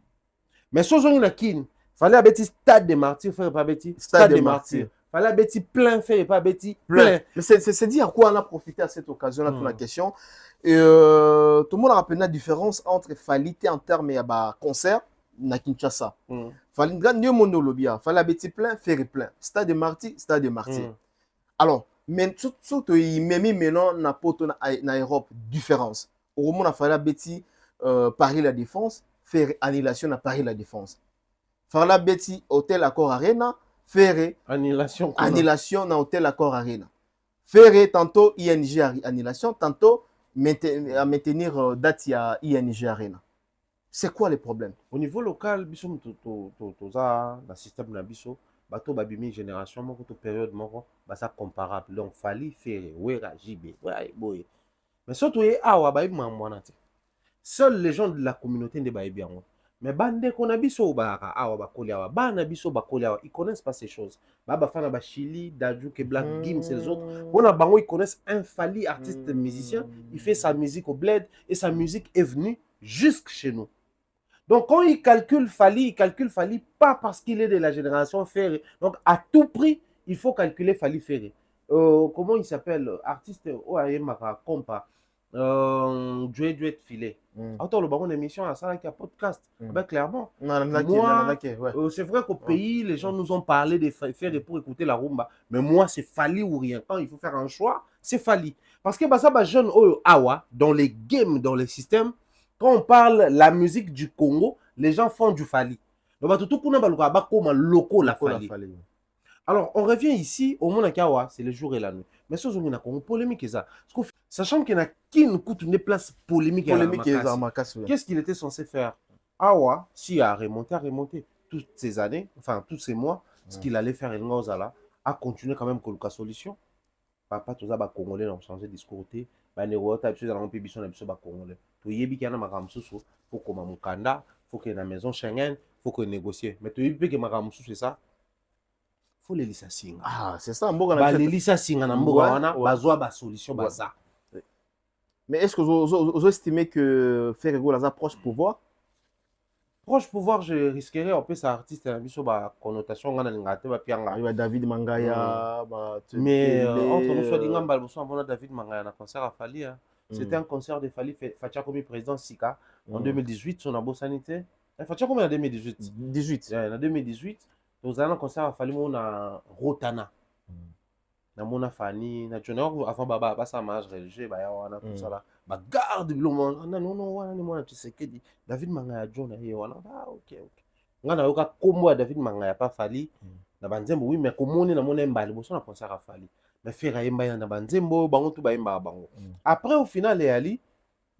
Mais si on a kin, fallait à Betty Stade des Martyrs, faire pas Betty Stade des Martyrs. Fallait à Betty plein, faire pas Betty plein. Mais c'est dire quoi on a profité à cette occasion-là pour la question. Tout le monde a rappelé la différence entre qualité en termes de concert na Kinshasa. Fallait grand mieux mon lobia, fallait bêti plein, faire plein. Stade de Martyrs. Alors, mais surtout il même maintenant na poto na Europe différence. Au moment fallait bêti Paris la Défense, faire annulation à Paris la Défense. Fallait bêti Hôtel Accor Arena, faire annulation na Hôtel Accor Arena. Faire tantôt ING annulation, tantôt maintenir date à ING Arena. C'est quoi le problème? Au niveau local, biso toza na système na biso, bato babimi génération moko to période moko, ba ça comparable. Donc fallait faire wera jibe, ouais boy. Mais surtout awa ba mamwana te. Seuls les gens de la communauté ne ba bien. Mais bande qu'on a biso ba awa ba koliawa, bana biso ba koliawa, ils connaissent pas ces choses. Baba fana ba Chili, Dadju, que Black Gims et les autres. On a bango, ils connaissent un Fally, artiste musicien. Il fait sa musique au bled et sa musique est venue jusque chez nous. Donc quand il calcule Fally pas parce qu'il est de la génération Ferré. Donc à tout prix, il faut calculer Fally Ferré. Comment il s'appelle? Artiste Oayemaka Compa. Duet Filet. Attends, le baron d'émission à ça, qui a podcast. Ben, clairement. Moi, c'est vrai qu'au pays, les gens nous ont parlé de Ferré pour écouter la rumba. Mais moi, c'est Fally ou rien. Quand il faut faire un choix, c'est Fally. Parce que bah, ça, bah, jeune Awa, dans les games, dans les systèmes, quand on parle la musique du Congo, les gens font du Fally. Donc, bah, tout le monde va comme un loco la Fally. Alors, on revient ici au monde à c'est le jour et la nuit. Mais ce on a une polémique ça. Sachant qu'il y en a qui nous coûte une place polémique à Makassi. Qu'est-ce qu'il était censé faire? Awa, s'il a remonté toutes ces années, enfin tous ces mois, ce qu'il allait faire a continué quand même comme solution. Papa, tout ça, Congolais ont changé de discours. Néo, tu as besoin d'un peu de Congolais. Tu y es bien à Maramsoussou, faut qu'on m'a Mukanda, faut qu'il y ait une maison Schengen, faut qu'on négocie. Mais tu y es bien que Maramsoussou, c'est ça? Faut les lisa singa. Ah, c'est ça, les lisa singa na mboga wana bazwa ba solution baza. Mais est-ce que vous estimez que Ferrego a proche pouvoir? Proche pouvoir, je risquerais un peu ça artiste un biso ba connotation ngana ngate ba pianga. Il y a David Mangaya, mais entre nous soit ngamba boso amona David Mangaya na concert à Fally. C'était un concert de Fally Fatia comme président Sika en 2018 son abo sanité. Fatia comme en 2018. 18. En 2018. Nous avons un concert à Fally na Rotana. Na mona Fanny, na Junior avant baba ba sa mariage religieux ba ya wana tout ça là. Ba garde biloma non wana ni mwana Tshisekedi. David Mangaya John na wana. Ah OK. Ngana yoka kombo ya David Mangaya pas Fally. Na banzembo oui mais komoni na mona mbali boso na concert à Fally. Mais faire yemba na banzembo bango tout ba yemba bango. Après au final Ali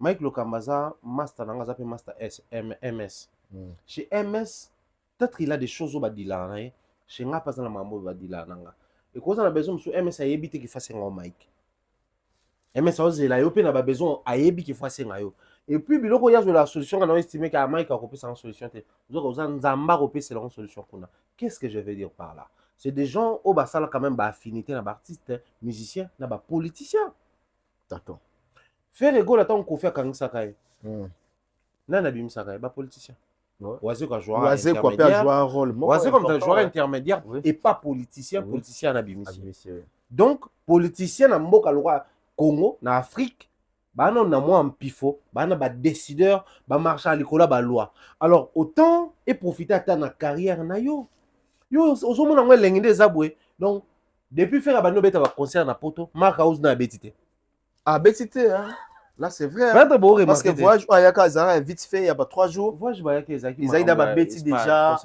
Mike Lokambaza master nanga zape master MS. Chez MS peut-être il a des choses au badila na chez nga pas na mambo badila nanga et quand on a besoin monsieur MS a éviter qu'il fasse un mic MS a osé la yo pe na ba besoin a yebi qu'il fasse un yo et puis biloko ya la solution on a estimé que mic a copier sans solution te donc on a nzamba copier c'est la solution qu'on a. Qu'est-ce que je veux dire par là? C'est des gens au basala quand même ba affinité na ba artiste musicien na ba politicien. D'accord. Ferrego la tant qu'on fait Kangisa Kai nana bimisa Kai ba politicien. Oisé quoi joueur intermédiaire et pas politicien, politicien en abimisi. Donc politicien en mboka loi Congo na Afrique ba non na moi en pifo ba na ba décideur ba marcher à l'école ba loi. Alors autant et profiter à ta carrière na yo ozo mona ngwe lenginde zabwe. Donc depuis faire ba no beta ba concert na poto marque house na betité. Ah betité hein. Là, c'est vrai. Hein? Parce que voyage, il y a vite fait, il y a 3 jours. Voyage, ils ont d'abord bêtis déjà.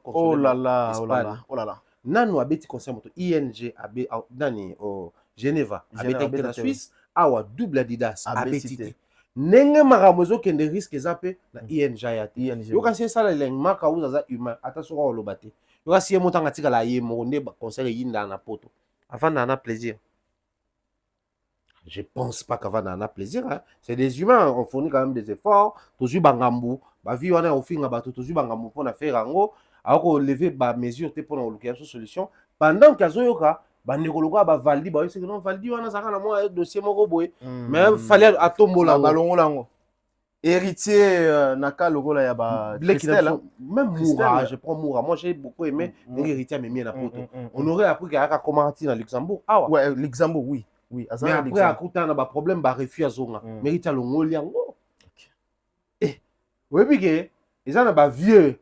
Oh là là, oh là là, oh là là. Nano a bêtis concert moto ING a Dani au Geneva, a bêtis la Suisse, awa double Adidas a bêtis. Nenge maramozo qui ne risque zappé na ING ya ING. Yo kasi ça la marque ou za humain, attention au lobate. Yo kasi monta ngatika la yemo ne concert yinda na poto. Avant na plaisir. Je pense pas qu'avant on a plaisir. Hein. C'est des humains, on fournit quand même des efforts. Tous bangambu, bah vie on a au fin bateau, tous bangambu pour faire en gros, alors lever ba mesure pour nous une solution. Pendant qu'à zoyoka, bah négologa ba valdi, bah c'est que non valdi on a ça quand moi dossier moko boy. Mais fallait à tombola balongo. Héritier naka logo là ya ba même Moura, je prends Moura. Moi j'ai beaucoup aimé héritier mais mien na poto. On aurait appris qu'à comment à Luxembourg. Ah ouais, Luxembourg oui. Oui, mais après, à côté, on a un problème, on a refus à Zonga. Mais il y a le Ngoliango. Et, oui, mais ils ont un vieux.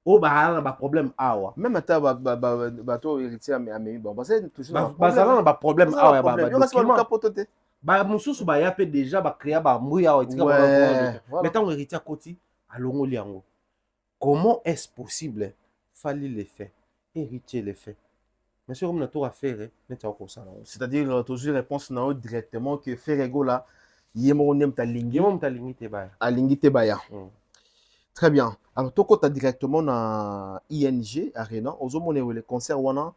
Oh, bah, on a un problème. Même à ta bateau héritier à Mémi, bon, c'est toujours un problème. Bah, on a un problème. Bah, mon sous, bah, il y a déjà, bah, créer, bah, mouilla, mais tant héritier à côté, à l'Ongoliango. Comment est-ce possible? Fallait les faire. Héritier les fait. Mais c'est comme notre affaire, c'est-à-dire, toujours réponse directement que Ferrego là, yémonem ta lingi te baya. Très bien. Alors, toi, quand tu as directement dans ING Arena, aux hommes, les concerts, on a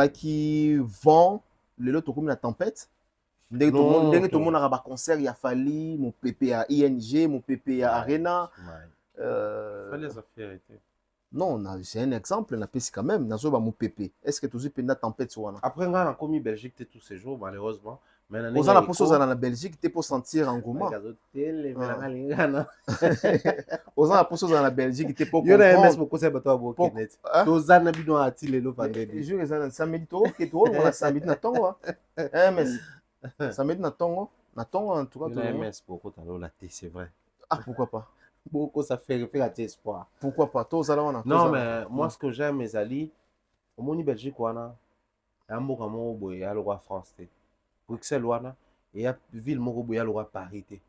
qui vend le lot comme la tempête. Ndenge tout le Non, monde, ndenge ok. tout le monde a ba concert ya Fali, mon pépé à ING, mon pépé à Arena. Fallait les affaires été. Non, c'est un exemple, on a quand même, dans mon pépé. Est-ce que tu as une tempête sur wana? Après, on a commis Belgique tous ces jours, malheureusement. Mais Aux gens la poste dans la Belgique, tu pour sentir engouement. Aux gens la poste dans la Belgique, tu pour comprendre. Il y a MS beaucoup ça bateau beaucoup net. Tous en habitants à Tile le vendredi. Je les samedi to que to on a samedi na tongo. MS. Samedi na tongo en tout cas. Il y a MS beaucoup dans la T, c'est vrai. Ah pourquoi pas? Beaucoup ça fait espoir. Pourquoi pas? Tous allons. Non mais moi ce que j'aime mes alliés, au Moni Belgique wana, un mot comme au boy à loi France té. Bruxelles wana et à ville moko boy à loi Paris té.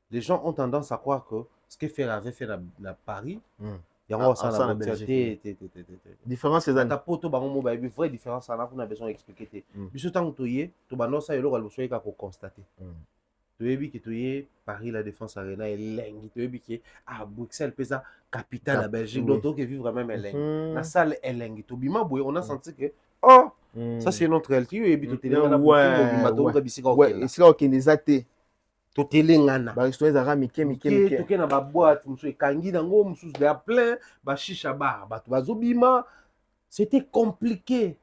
Les gens ont tendance à croire que ce que Fer avait fait dans Paris, il y a ça dans la Belgique. Différence c'est ça. Ta poto bango mo ba vraie différence là qu'on a besoin d'expliquer. Biso tant toyé, to bando ça yelo le soyé ka ko constater. Toyebi ki toyé Paris la Défense Arena et lengi toyebi ki à Bruxelles pesa capitale la Belgique donc to que vivre même lengi. La salle est lengi to bima boy on a senti que oh ça c'est notre réalité et puis to télé na bima to ka bisika ouais et c'est là qu'il les a té to télé ngana ba histoire za mike to na ba boîte muso ekangi nango muso de plein ba shisha bar ba to bazobima c'était compliqué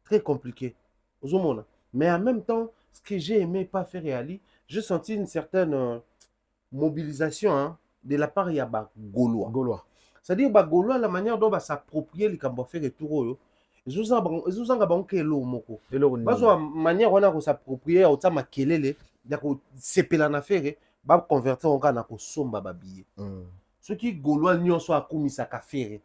très compliqué ozomona mais en même temps ce que j'ai aimé pas faire réali j'ai senti une certaine mobilisation hein, de la part ya ba Gaulois. C'est-à-dire ba Gaulois la manière dont ba s'approprier les cambo faire retour ezozanga bango ke elo moko bazo manière wana ko s'approprier au tama kelele ya ko sepela na faire ba convertir en kana ko somba ba billet ceux qui Gaulois nyonso akumisa ka faire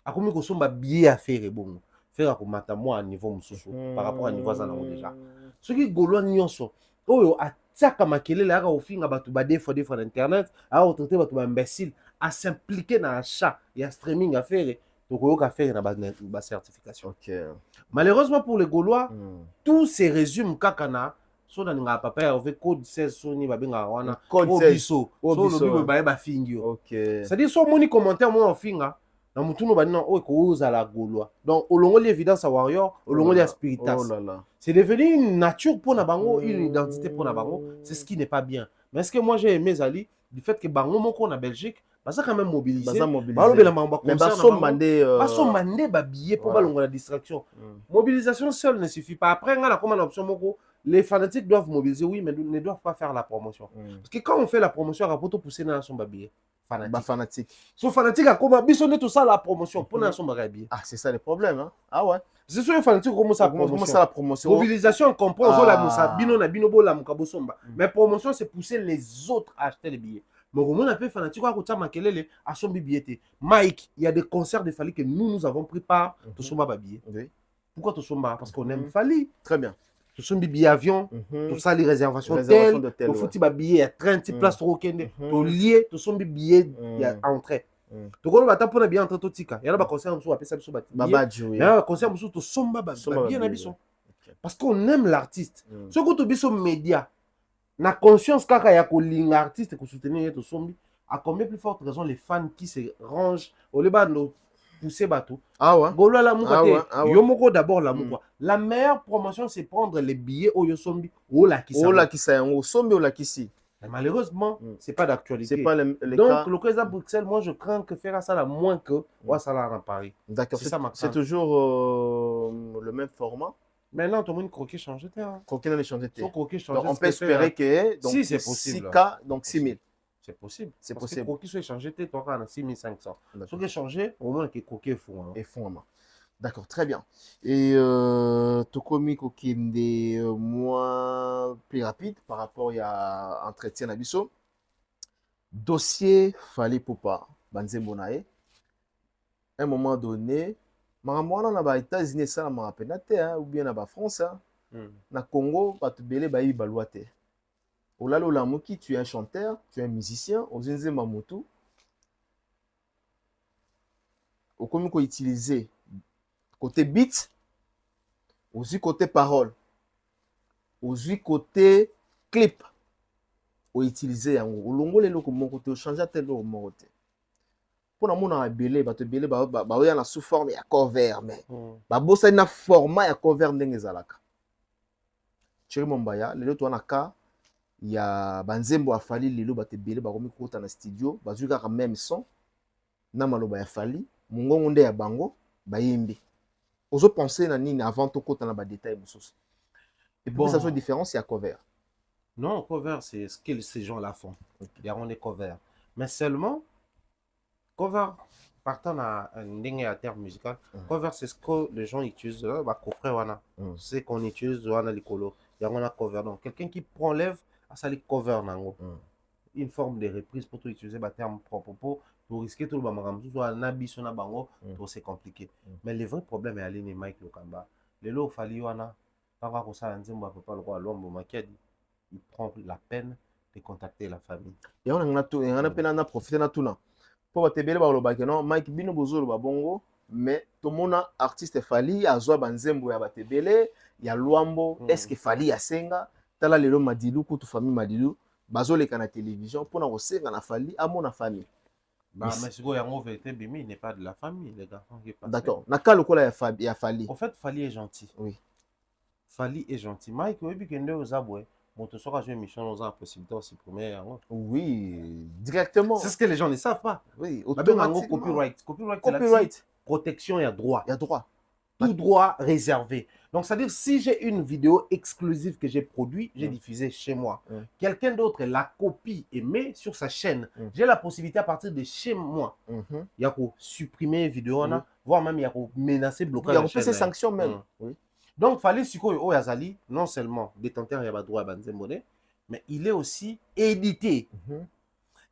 akomi ko somba billet à faire bon faire ko mata moi à niveau mususu par rapport à niveau ça nango déjà ceux qui Gaulois nyonso oyo atiaka makelele aka ofinga bato badefo na internet aka otraite bato baimbécile à s'impliquer na achat ya streaming à faire tokoyoka faire na ba certification. Malheureusement pour les Gaulois tout se résume kaka na so na nga papa avec code 16 soni babenga wana code 16 so lobi ba fingio c'est-à-dire so moni commentaire moi ofinga na mutuno banina o ko za la Gaulois donc olongo l'évidence à warrior olongo les spiritas c'est devenu une nature pour na bango une identité pour na bango c'est ce qui n'est pas bien mais est-ce que moi j'ai aimé Zali du fait que bango moko na Belgique ça quand même mobilisé balobela mamba mais baso mandé ba billet pour balongo la distraction mobilisation seule ne suffit pas après nga na comme option moko les fanatiques doivent mobiliser oui mais ne doivent pas faire la promotion parce que quand on fait la promotion à poto pousser na son billet fanatique. So fanatique à comment bisonner tout ça la promotion pour son billet. Ah c'est ça le problème hein. Ah ouais. C'est sûr fanatique comment ça la promotion. Mobilisation on comprend la musa bino na bino bola mukabo somba. Mais promotion c'est pousser les autres à acheter les billets. Mais comment on appelle fanatique quoi ça makelele à son billet. Mike, il y a des concerts de Fali que nous avons pris part de somba billet. Pourquoi to somba parce qu'on aime Fali. Très bien. Tout son billet avion, tout ça les réservations d'hôtel, tout foutu billet à train, petit place trop kende, tout lié, tout son billet à entrée. Tout le monde pour bien entrer tout tika. Il y a un concert où on appelle ça sur il y a un concert où tout somba bien habillé. Parce qu'on aime l'artiste. Ce que tu biso média, na conscience kaka ya ko linga artiste ko soutenir tout sombi, à combien plus forte raison les fans qui se rangent au lieu de pousser bateau. Ah ouais. Golo la mouka yomoko d'abord la mouka. La meilleure promotion c'est prendre les billets au yosombi ou la kisa. Ou la kisa ou sombi ou la kisi. Malheureusement, c'est pas d'actualité. C'est pas les donc cas. le président Bruxelles, moi je crains que faire ça là moins que ou ça là en Paris. D'accord. C'est toujours le même format. Maintenant tout le monde croquet changé terre. Croquet dans les changé terre. Donc on peut espérer que donc si c'est possible. 6 cas donc 6000. C'est possible. C'est possible. Parce que croquis soit échangé, tu as 6500. Ce qui est changé, au moins que croquis est fou. Et fond. D'accord, très bien. Et Tokomi Kokinde, moins plus rapide par rapport à entretien à Bisso. Dossier Fali Poupa, Banze Monae. À un moment donné, Maramwana na ba États-Unis ça m'a rappelé ou bien na ba France na Congo pas te belé ba balouate. Olalo Lamoki, tu es un chanteur, tu es un musicien, Ozinze Mamotu. Au comme qu'on utiliser côté beat, aussi côté parole, aussi côté clip, on utiliser en longo les locaux mon côté, changer tel au mon côté. Pour la mona belé, ba te belé ba ya na sous forme ya cover mais ba bossa na format ya cover ndenge zalaka. Thierry Mombaya, lelo to ka ya banzembo afali lelo batebele bakomi kota na studio, bazuka ka même son na maloba ya fali, mungongo nde ya bango bayimbi. Ozo penser na nini avant to kota na ba détails mosusu. Et puis ça soit différence, il y a cover. Non, cover, c'est ce que ces gens-là font. Il y a des covers. Mais seulement, cover, partant à un terme musical, cover, c'est ce que les gens utilisent. C'est qu'on utilise les colos. Il y a un cover. Donc, quelqu'un qui prend à ça les cover. Une forme de reprise pour utiliser le terme propre. Pour risquer tout le monde, c'est compliqué. Mais le vrai problème est aller les Mike Lokamba. Les lots, il fallait il prend la peine de contacter la famille. Et on a peine à profiter de tout. Pour te belle non Mike bino bozolo ba bongo, mais tout le monde artiste fali azwa banzembo ya batebele ya luambo est-ce que fali ya senga tala lelo madilu kutu famille madilu bazoleka na télévision pour na kosenga na fali à mon famille. Bah mais si go yango vérité bimi n'est pas de la famille les garçons qui passent. D'accord. Na ka lokola ya fali. En fait Fali est gentil. Oui. Fali est gentil. Mike oui bi kende ozabwe. Bon, tu sauras une émission, on a la possibilité aussi premier. Oui, directement. C'est ce que les gens ne savent pas. Oui, automatiquement. Copyright. Copyright. Protection, il y a droit. Il y a droit. Tout droit réservé. Donc, c'est-à-dire, si j'ai une vidéo exclusive que j'ai produite, j'ai diffusée chez moi, quelqu'un d'autre la copie et met sur sa chaîne, j'ai la possibilité à partir de chez moi, il y a pour supprimer une vidéo, voire même il y a pour menacer, bloquer la chaîne. Il y a ces sanctions même. Oui. Donc, il fallait que Yazali, non seulement détenteur, il y a droit à Banzemone, mais il est aussi édité.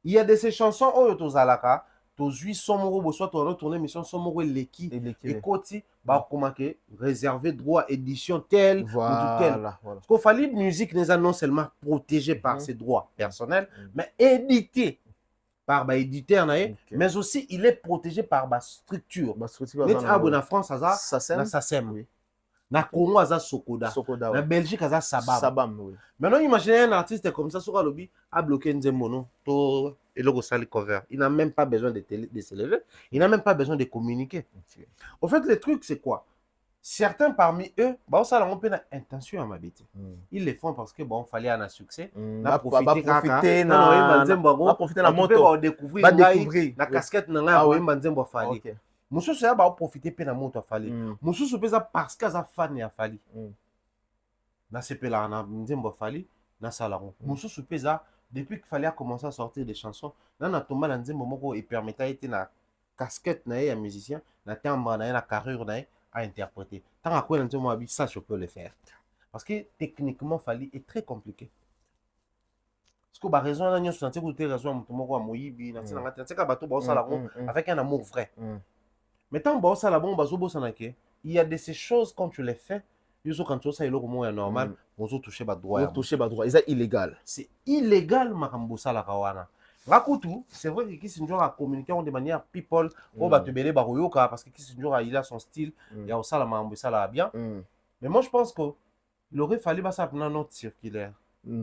Il y a de ces chansons, tu as tu soit tu as tourné mission Somoro Leki, et Koti, réservé droit édition tel ou tel. Parce qu'il fallait musique non seulement protégée par ses droits personnels, mais édité par l'éditeur, mais aussi il est protégé par la structure. En France, ça SACEM. Na Congo aza Sokoda, na Belgique aza Sabam. Maintenant imaginez un artiste comme ça sur Alobi a bloqué Nzembo to et le sali cover. Il n'a même pas besoin de s'élever, il n'a même pas besoin de communiquer. Au fait le truc c'est quoi? Certains parmi eux, bah ça leur peine intention à m'habiter. Ils le font parce que bon fallait un succès, na profiter na moto, découvrir na casquette na nga Nzembo fallait. Mosusu ya ba profiter pe na moto afali. Mosusu peza parce que za fan ya fali. Na sepela na Nzembo fali na salon. Mosusu peza depuis qu'il fallait commencer à sortir des chansons, na tomba na Nzembo moko et permettait été na casquette na ya musicien, na timbre na carrure na à interpréter. Tant à quoi Nzembo abi ça je peux le faire. Parce que techniquement fali est très compliqué. Parce que ba raison na nyo sentir que raison mutu moko moyibi na tina ngata tseka bato ba osala avec un amour vrai. Mais tant que il y a de ces choses quand tu les fais, quand tu sais que c'est normal, on va toucher bas droit. C'est illégal. C'est illégal makambosa la kawana. Rakutu, c'est vrai que Kiss Njora a communiqué de manière people, parce que Kiss Njora il a son style, il y a aussi la makambosa la bien. Mais moi je pense qu'il aurait fallu ça pour une note circulaire.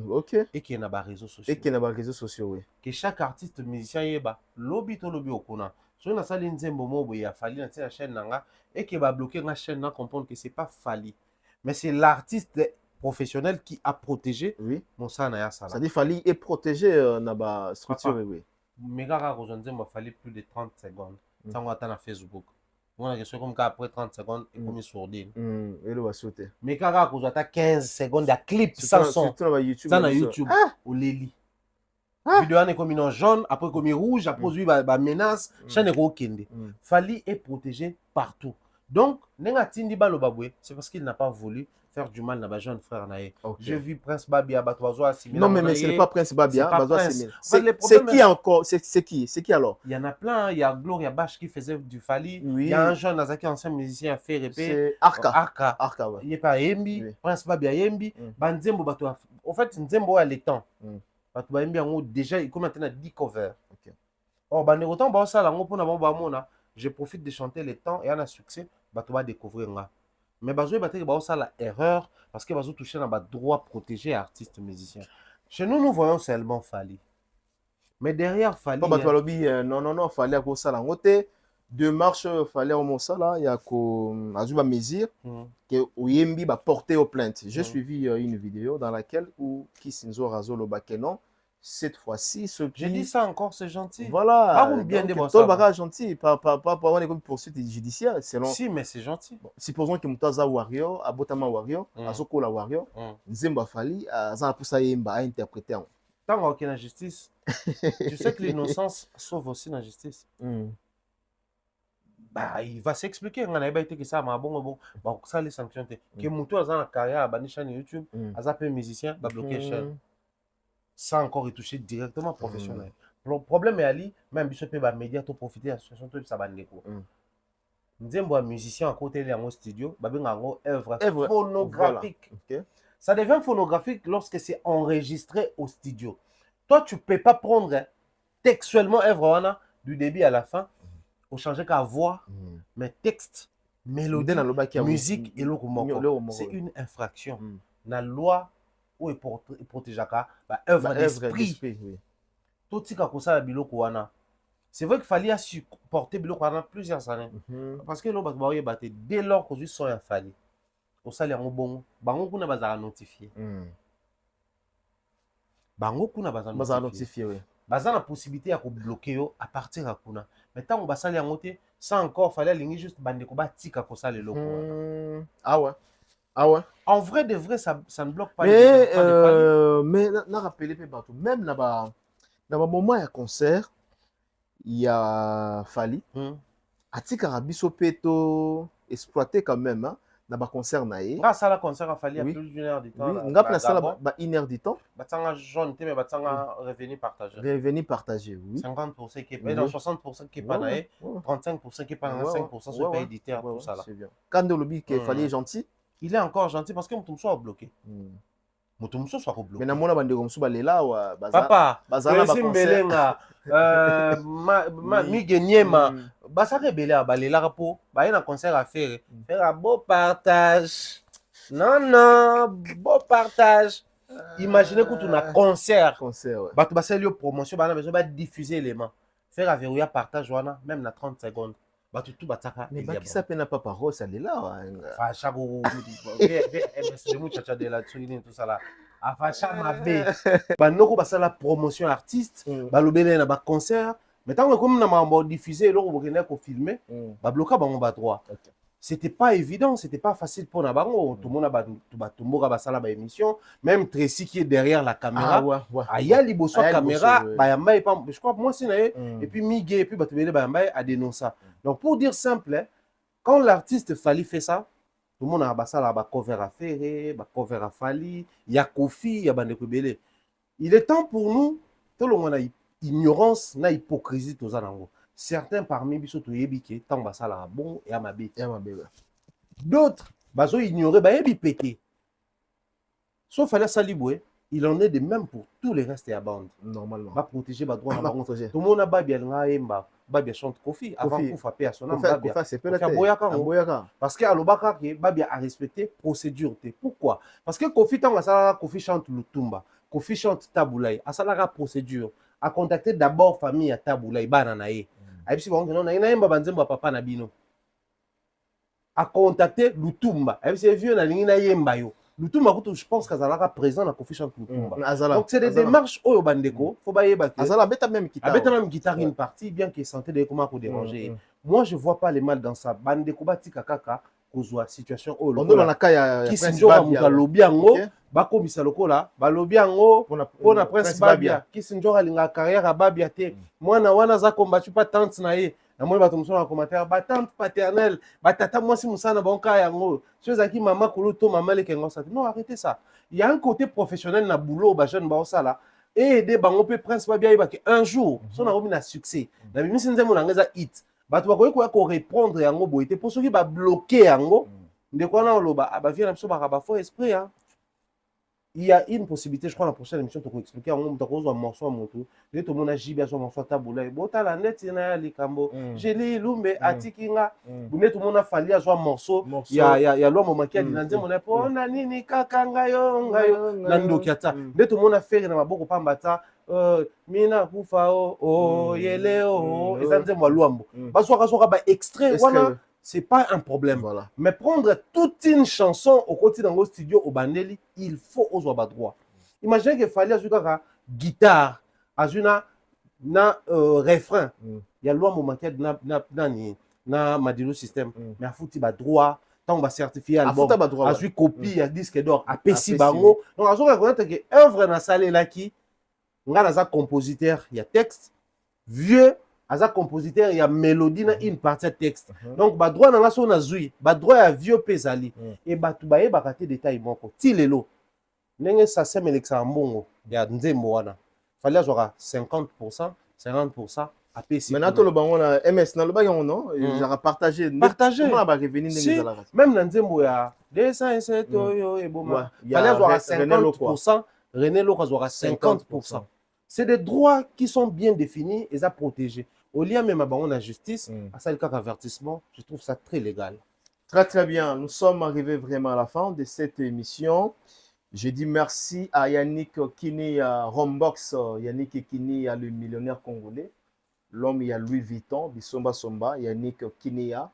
Ok. Et qu'il y ait des réseaux sociaux. Oui. Que chaque artiste musicien y ait lobby to lobby au kona. Si on a ça Nzembo mobo il a fallu dans la chaîne nanga et qui va bloquer la chaîne là comprendre que c'est pas Fali mais c'est l'artiste professionnel qui a protégé mon ça na ça. Ça dit Fali est protégé na ba structure oui. Mais gars Nzembo fallait plus de 30 secondes. Ça on attend na Facebook. On a question comme après 30 secondes et comme sourdine. Et le va sauter. Mais gars on attend 15 secondes de clip sans son. Ça na YouTube ou Leli. Vidéo est comme une jaune, après comme rouge, après menace, chaîne est Fali est protégé partout. Donc, c'est parce qu'il n'a pas voulu faire du mal à ma jeune frère naé. J'ai vu Prince Babia Batoiso assimiler. Non mais ce n'est pas Prince Babia, c'est qui encore? C'est qui alors? Il y en a plein, il y a Gloria Bash qui faisait du Fali, il y a un jeune Azaki ancien musicien fait répéter. C'est Arca. Il n'est pas Yembi, Prince Babia Yembi, Nzembo Batoa. En fait Nzembo a les temps. Déjà, il commence à 10 covers. Or, je profite de chanter les temps et en a succès, tu vas découvrir. Mais ça la erreur parce que tu toucher dans le droit protégé artiste musicien. Chez nous, nous voyons seulement Fali. Mais derrière Fali. Non, Fali à cause ça la ngote. démarche fallait au moins ça là, il y a qu'on a dû mesure que Oyembi va porter aux plaintes. J'ai suivi une vidéo dans laquelle où Kisinzo Razolo Bakeno cette fois-ci ce qui... J'ai dit ça encore, c'est gentil. Voilà. Bien des tout le gentil pas on est comme poursuite judiciaire selon. Si mais c'est gentil. Bon, supposons que Mutaza Warrior, Abotama Warrior, Azokola Warrior, Nzemba Fali, Azana Poussa Yemba a interprété. Tant qu'il y a la justice, tu sais que l'innocence sauve aussi la justice. Bah, il va s'expliquer. On a été que ça, mais bon, ça les sanctions. Que Moutou a une carrière, a une chaîne YouTube, a un musicien, va bloquer la chaîne. Sans encore y toucher directement professionnel. Le problème est Ali, même si tu peux médias, tu profiter de la situation, tu ça va ndeko. Nous un musicien à côté de mon studio, bah bien en œuvre phonographique. Voilà. Ça devient phonographique lorsque c'est enregistré au studio. Toi, tu peux pas prendre textuellement œuvre du début à la fin. Pour changer qu'à voix, mais texte, mélodie, musique et l'autre. C'est une infraction. La loi où est protégée bah œuvre d'esprit. Tout ce qu'on a biloko wana. C'est vrai qu'il fallait supporter biloko wana plusieurs années. Parce que l'on va battre dès lors que sont infallés. Au salaire bon, bango kuna bazara notifié. Bango kuna bazara notifié oui. Baza la possibilité à bloquer à partir à kuna. Mais tant on va saler en côté, ça encore fallait aligner juste bandeko batika ko ça les locaux. Ah ouais. Ah ouais. En vrai de vrai ça ne bloque pas mais n'a rappelé pas partout même là-bas dans le moment il y a concert il y a Fali atika rabiso peto exploité quand même hein. Dans le concert, grâce à la concert, il fallait plus d'une heure de temps. Oui, on a placé une heure de temps. Batanga jaune, mais batanga revenu partagé. Revenu partagé, oui. 50% qui est payé, 60% qui est pas naé, 35% qui est pas naé, 5% sur paye éditeur, tout ça là. C'est bien. Quand le lobby qu'il fallait gentil, il est encore gentil parce que mon soit bloqué. Mon soit bloqué. Mais na mona bande comme ça balela wa papa, bazala ba concert. Ma mi genyema. Basa rebelle à balela rapo, ba y a un concert à faire un beau partage. Non, beau partage. Imaginez que tu as un concert. Bah tu vas faire une promotion, bah tu vas diffuser l'élément. Faire un verrouillage partage même na 30 secondes. Bah tu tout bataka. Mais bah qui s'appelle pas parole ça est là. Fa chago c'est le muchacha de la tsuini tout ça là. Afacha mabe. Bah noko ba la promotion artiste, bah lobele na ba concert. Mais tant que comme on a diffusé, on a filmé, on bloqué le droit. C'était pas évident, c'était pas facile pour nous. Tout le monde a une émission, même Tracy qui est derrière la caméra. Il y a les caméra, je crois moi c'est et puis Miguel et puis a dénoncé ça. Donc pour dire simple, quand l'artiste Fali fait ça, tout le monde a un cover à faire, un cover à Fali, il y a Kofi, il y a Bandeko Belé. Il est temps pour nous, tout le monde a ignorance na hypocrisie toza nango. Certains parmi biso to yebike tant basala bon et amabe. D'autres bazo ignorer ba yebi pété. Sauf à la saliboué, il en est de même pour tous les restes à bande. Normalement. Va protéger ba droit na protéger. Tout le monde a babia nga yemba, babia chante Kofi avant pour frapper à son âme babia. C'est peut être parce que alobaka ke babia a respecté procédure. Pourquoi? Parce que Kofi tant basala Kofi chante Lutumba, Kofi chante Taboulaye, asala procédure. A contacter d'abord famille à Taboulaye bana nae. Aibisi bon non na yemba banzemba papa na bino. A contacter Lutumba. Aibisi vieux na lingi na yemba yo. Lutumba kutu je pense qu'azalaka présent na Kofi chante Lutumba. Donc c'est des démarches oyo bandeko, faut ba yeba que azala beta même guitare. Beta même guitare une partie bien que santé de comment ko déranger. Moi je vois pas les mal dans ça. Bandeko batika kaka kozwa situation oyo. On na kaya qui sinjora mukalobi yango. Bakomisa lokola balobi yango pona Prince Babia qui sinjora linga carrière à Babia te mwana wana za combattu pas tante na ye na moi bato musona commentaire ba tante paternelle ba tata moi si musana bonka yango chose qui maman kuluto maman le kengo ça non arrêtez ça il y a un côté professionnel na boulot ba jeune ba osala et aider bango pe Prince Babia ba que un jour son a remis na succès na bimi sinzemo na ngeza hit bato ba ko répondre yango boité pour ceux qui ba bloquer yango ndeko na oloba ba vient na biso ba faux esprit hein. Il y a une possibilité, je crois, dans la prochaine émission, tu peux expliquer un morceau à mon tour. Tout le monde a jibé à son morceau à Taboulaye. Bota la net, il y a les cambo. J'ai les lumbe, atikinga. Tout le monde a fallu à son morceau. Il y a l'homme qui a dit, on a nini kakanga yo, nando kiata. Tout le monde a fait, il y a beaucoup de pambata. mina kufa o yele o eza nzembo ya lwambo Mm. bazwaka ba extrait Est-ce wana que- c'est pas un problème. Voilà. Mais prendre toute une chanson au côté dans le studio au Bandeli, il faut aux droit. Imaginez qu'il fallait ajouter la guitare, ajouter na refrain. Il y a loi moment na Madilu système, mais à foutre ba droit, tant on va certifier album, à jouer copie, à disque d'or, à Pessi Bango. Donc à jouer reconnaître que œuvre na salé là qui, on a un compositeur, il y a texte, vieux. Aza compositeur, il y a mélodie, une partie de texte. Donc, ba droit na ngaso na zui, ba droit ya vieux pezali. Et ba tubaye ba kate détail moko. Ti lelo. Nenge sa seme lexa mbongo ya nzembo wana. Fallait avoir 50%, 50% à PC. Maintenant, tout le bango na MS na le bagon non, j'aurais partagé. Partagé. Comment va revenir si, même dans nzembo ya 207 yo et boma. Fallait avoir 50%, René Loko aura 50%. C'est des droits qui sont bien définis et à protéger. Au lieu même à la justice, à ça le cas d'avertissement, je trouve ça très légal. Très très bien, nous sommes arrivés vraiment à la fin de cette émission. Je dis merci à Yannick Kini à Rombox, Yannick Kini à le millionnaire congolais, l'homme il y a Louis Vuitton, Bisomba Somba, Yannick Kini à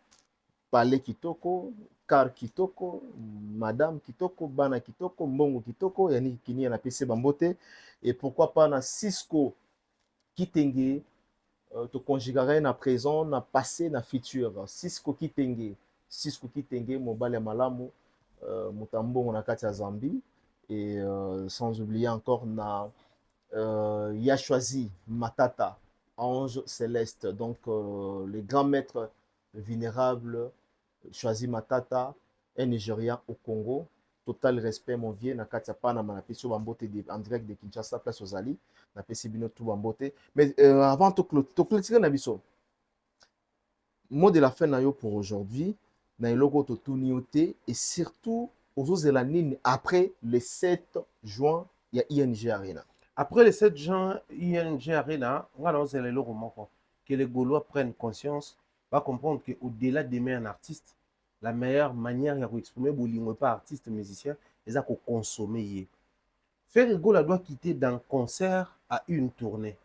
Palais Kitoko, Car Kitoko, Madame Kitoko, Bana Kitoko, Mbongo Kitoko, Yannick Kini à la PC Bambote, et pourquoi pas na Cisco Kitenge. Te conjuguerait na présent, na passé, na futur. Cisco Kitenge, Mobile ya Malamu, Mutambo na kati ya Zambie, et sans oublier encore na ya choisi Matata, Ange Céleste, donc les grands maîtres vénérables, choisi Matata, un Nigérien au Congo. Total respect mon vieux, na kati ya Panama na peso bambote en direct de Kinshasa, place aux Ali. Na pesi bino tout bambote. Mais avant de clôturer na biso, mot de la fin na yo pour aujourd'hui, na eloko to tunioté et surtout aux Zélanines après le 7 juin, il y a ING Arena. Après le 7 juin, ING Arena, on va lancer le logo que les Gaulois prennent conscience, va comprendre qu'au-delà d'aimer un artiste, la meilleure manière de exprimer bolingo pas artiste musicien, c'est à consommer. Faire Gola doit quitter d'un concert à une tournée.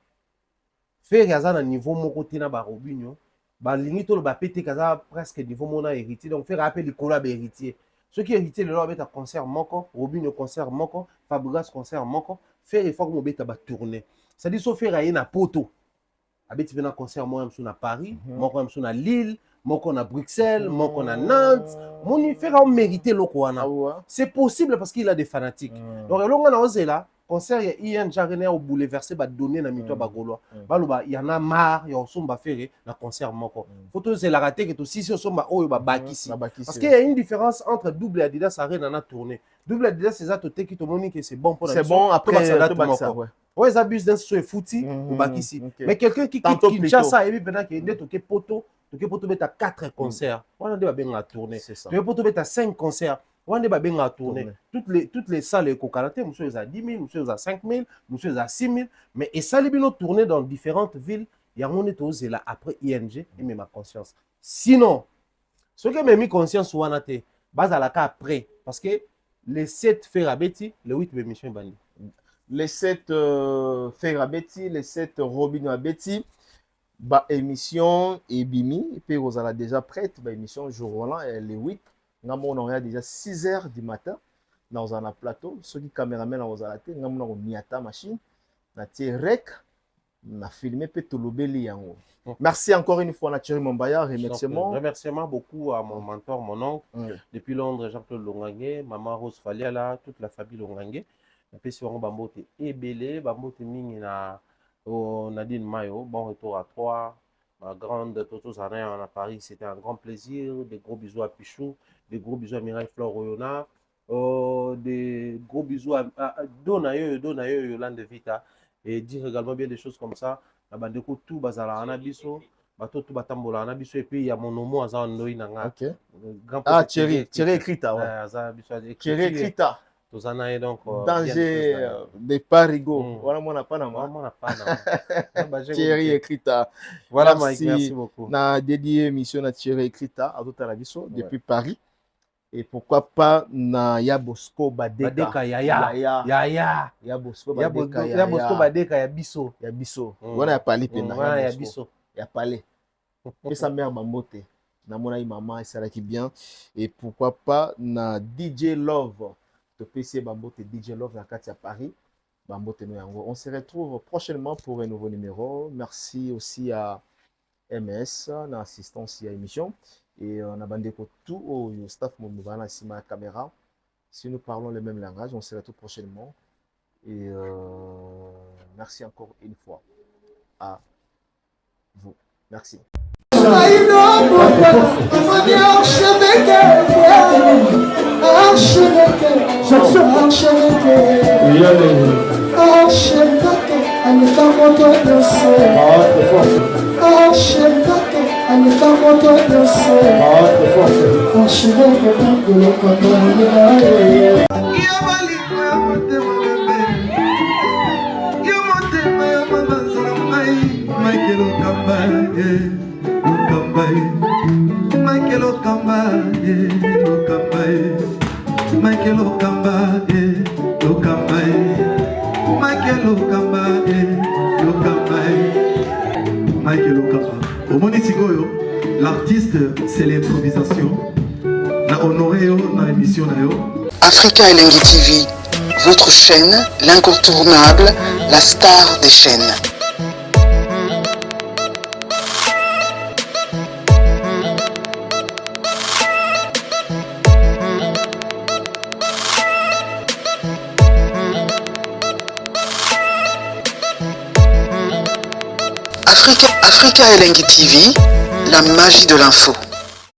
Faire Yazan à niveau moko tina ba robinho, ba limite le ba pété kaza presque niveau mona héritier, donc faire appel les collab héritier. Ceux qui héritier le leur à concert moko, robinho concert moko, Fabregas concert moko, faire il faut que mo beta ba tournée. Ça dit so faire à poto. Abeti vena concert moi am na Paris, moko am na Lille, moko na Bruxelles, moko na Nantes. Moni faire mériter lokoana. C'est possible parce qu'il a des fanatiques. Donc longa na ozela concert ya ING Arena au bouleversé ba donner na mito ba golois. Baloba il y en a marre, ya osomba faire na concert moko. Photo zela raté que to si osomba oyo ba bakisi. Parce qu'il y a une différence entre double Adidas Arena na tournée. Double Adidas c'est ça to te qui to moni que c'est bon pour la. C'est bon après ça. Ouais, ils abusent d'un sur fouti ou bakisi. Mais quelqu'un qui quitte Kinshasa et puis pendant qu'il est toqué poto, tu as 4 concerts. On a bien la tournée. Tu as 5 concerts. On a bien la tournée. Toutes les salles de Kokalate, monsieur à 10 000, monsieur à 5 000, monsieur à 6 000. Mais et ça, les bien tourner dans différentes villes. Il y a un est là après ING et même ma conscience. Sinon, ce qui m'a mis conscience, on a été base à la cas après. Parce que les 7 Ferrabeti, le 8 émission bandi. Les 7 Ferrabeti, les 7 Robin Abeti. Bah, émission et Bimi, et puis vous allez déjà prête, bah, émission jour et les 8. On aura déjà 6 heures du matin dans un plateau. Ceux qui caméramen vous allez nous avons miata machine, na rec, na filmé peut tout l'obéli. Merci encore une fois, Thierry Mombaya. Remerciements beaucoup à mon mentor, mon oncle, depuis Londres, Jean-Claude Longangue, maman Rose Faliala, toute la famille Longangue. Puis si on bambote et belé, bambote mingi na Nadine Mayo, bon retour à 3. Ma grande Toto Zanin à Paris, c'était un grand plaisir. Des gros bisous à Pichou, des gros bisous à Mireille Flore Oyona, des gros bisous à Donayo, Yolande Vita. Et dire également bien des choses comme ça. La bande de tout bazala anabiso, bato tout batambola anabiso. Et puis il y a mon nom à Zanoï Nanga. Ah, Thierry Ekrita, ouais. Thierry Ekrita. Donc, danger de Parigo. Voilà mon Panama. Thierry Ekrita. Voilà, Mike, merci beaucoup. Na dédié émission à Thierry Ekrita à toute la vision depuis Paris. Et pourquoi pas na ya Bosco Badeka. Badeka Yaya. Ya Bosco Ya Badeka Ya Bosco Badeka ya biso. ya biso. Wana ya pali pena. Ya biso. Ya pali. Et sa mère Bambote. Na mona maman et ça qui bien. Et pourquoi pas na DJ Love. To PC Bambote DJ Love na Katia Paris. Bambote no yango. On se retrouve prochainement pour un nouveau numéro. Merci aussi à MS na assistance à l'émission. Et on a bandé pour tout au staff Moumouvala ici ma caméra. Si nous parlons le même langage, on se retrouve prochainement. Et merci encore une fois à vous. Merci. L'artiste, c'est l'improvisation. La honoré dans l'émission. Africa Elengi TV, votre chaîne, l'incontournable, la star des chaînes. Africa Elengi TV, la magie de l'info.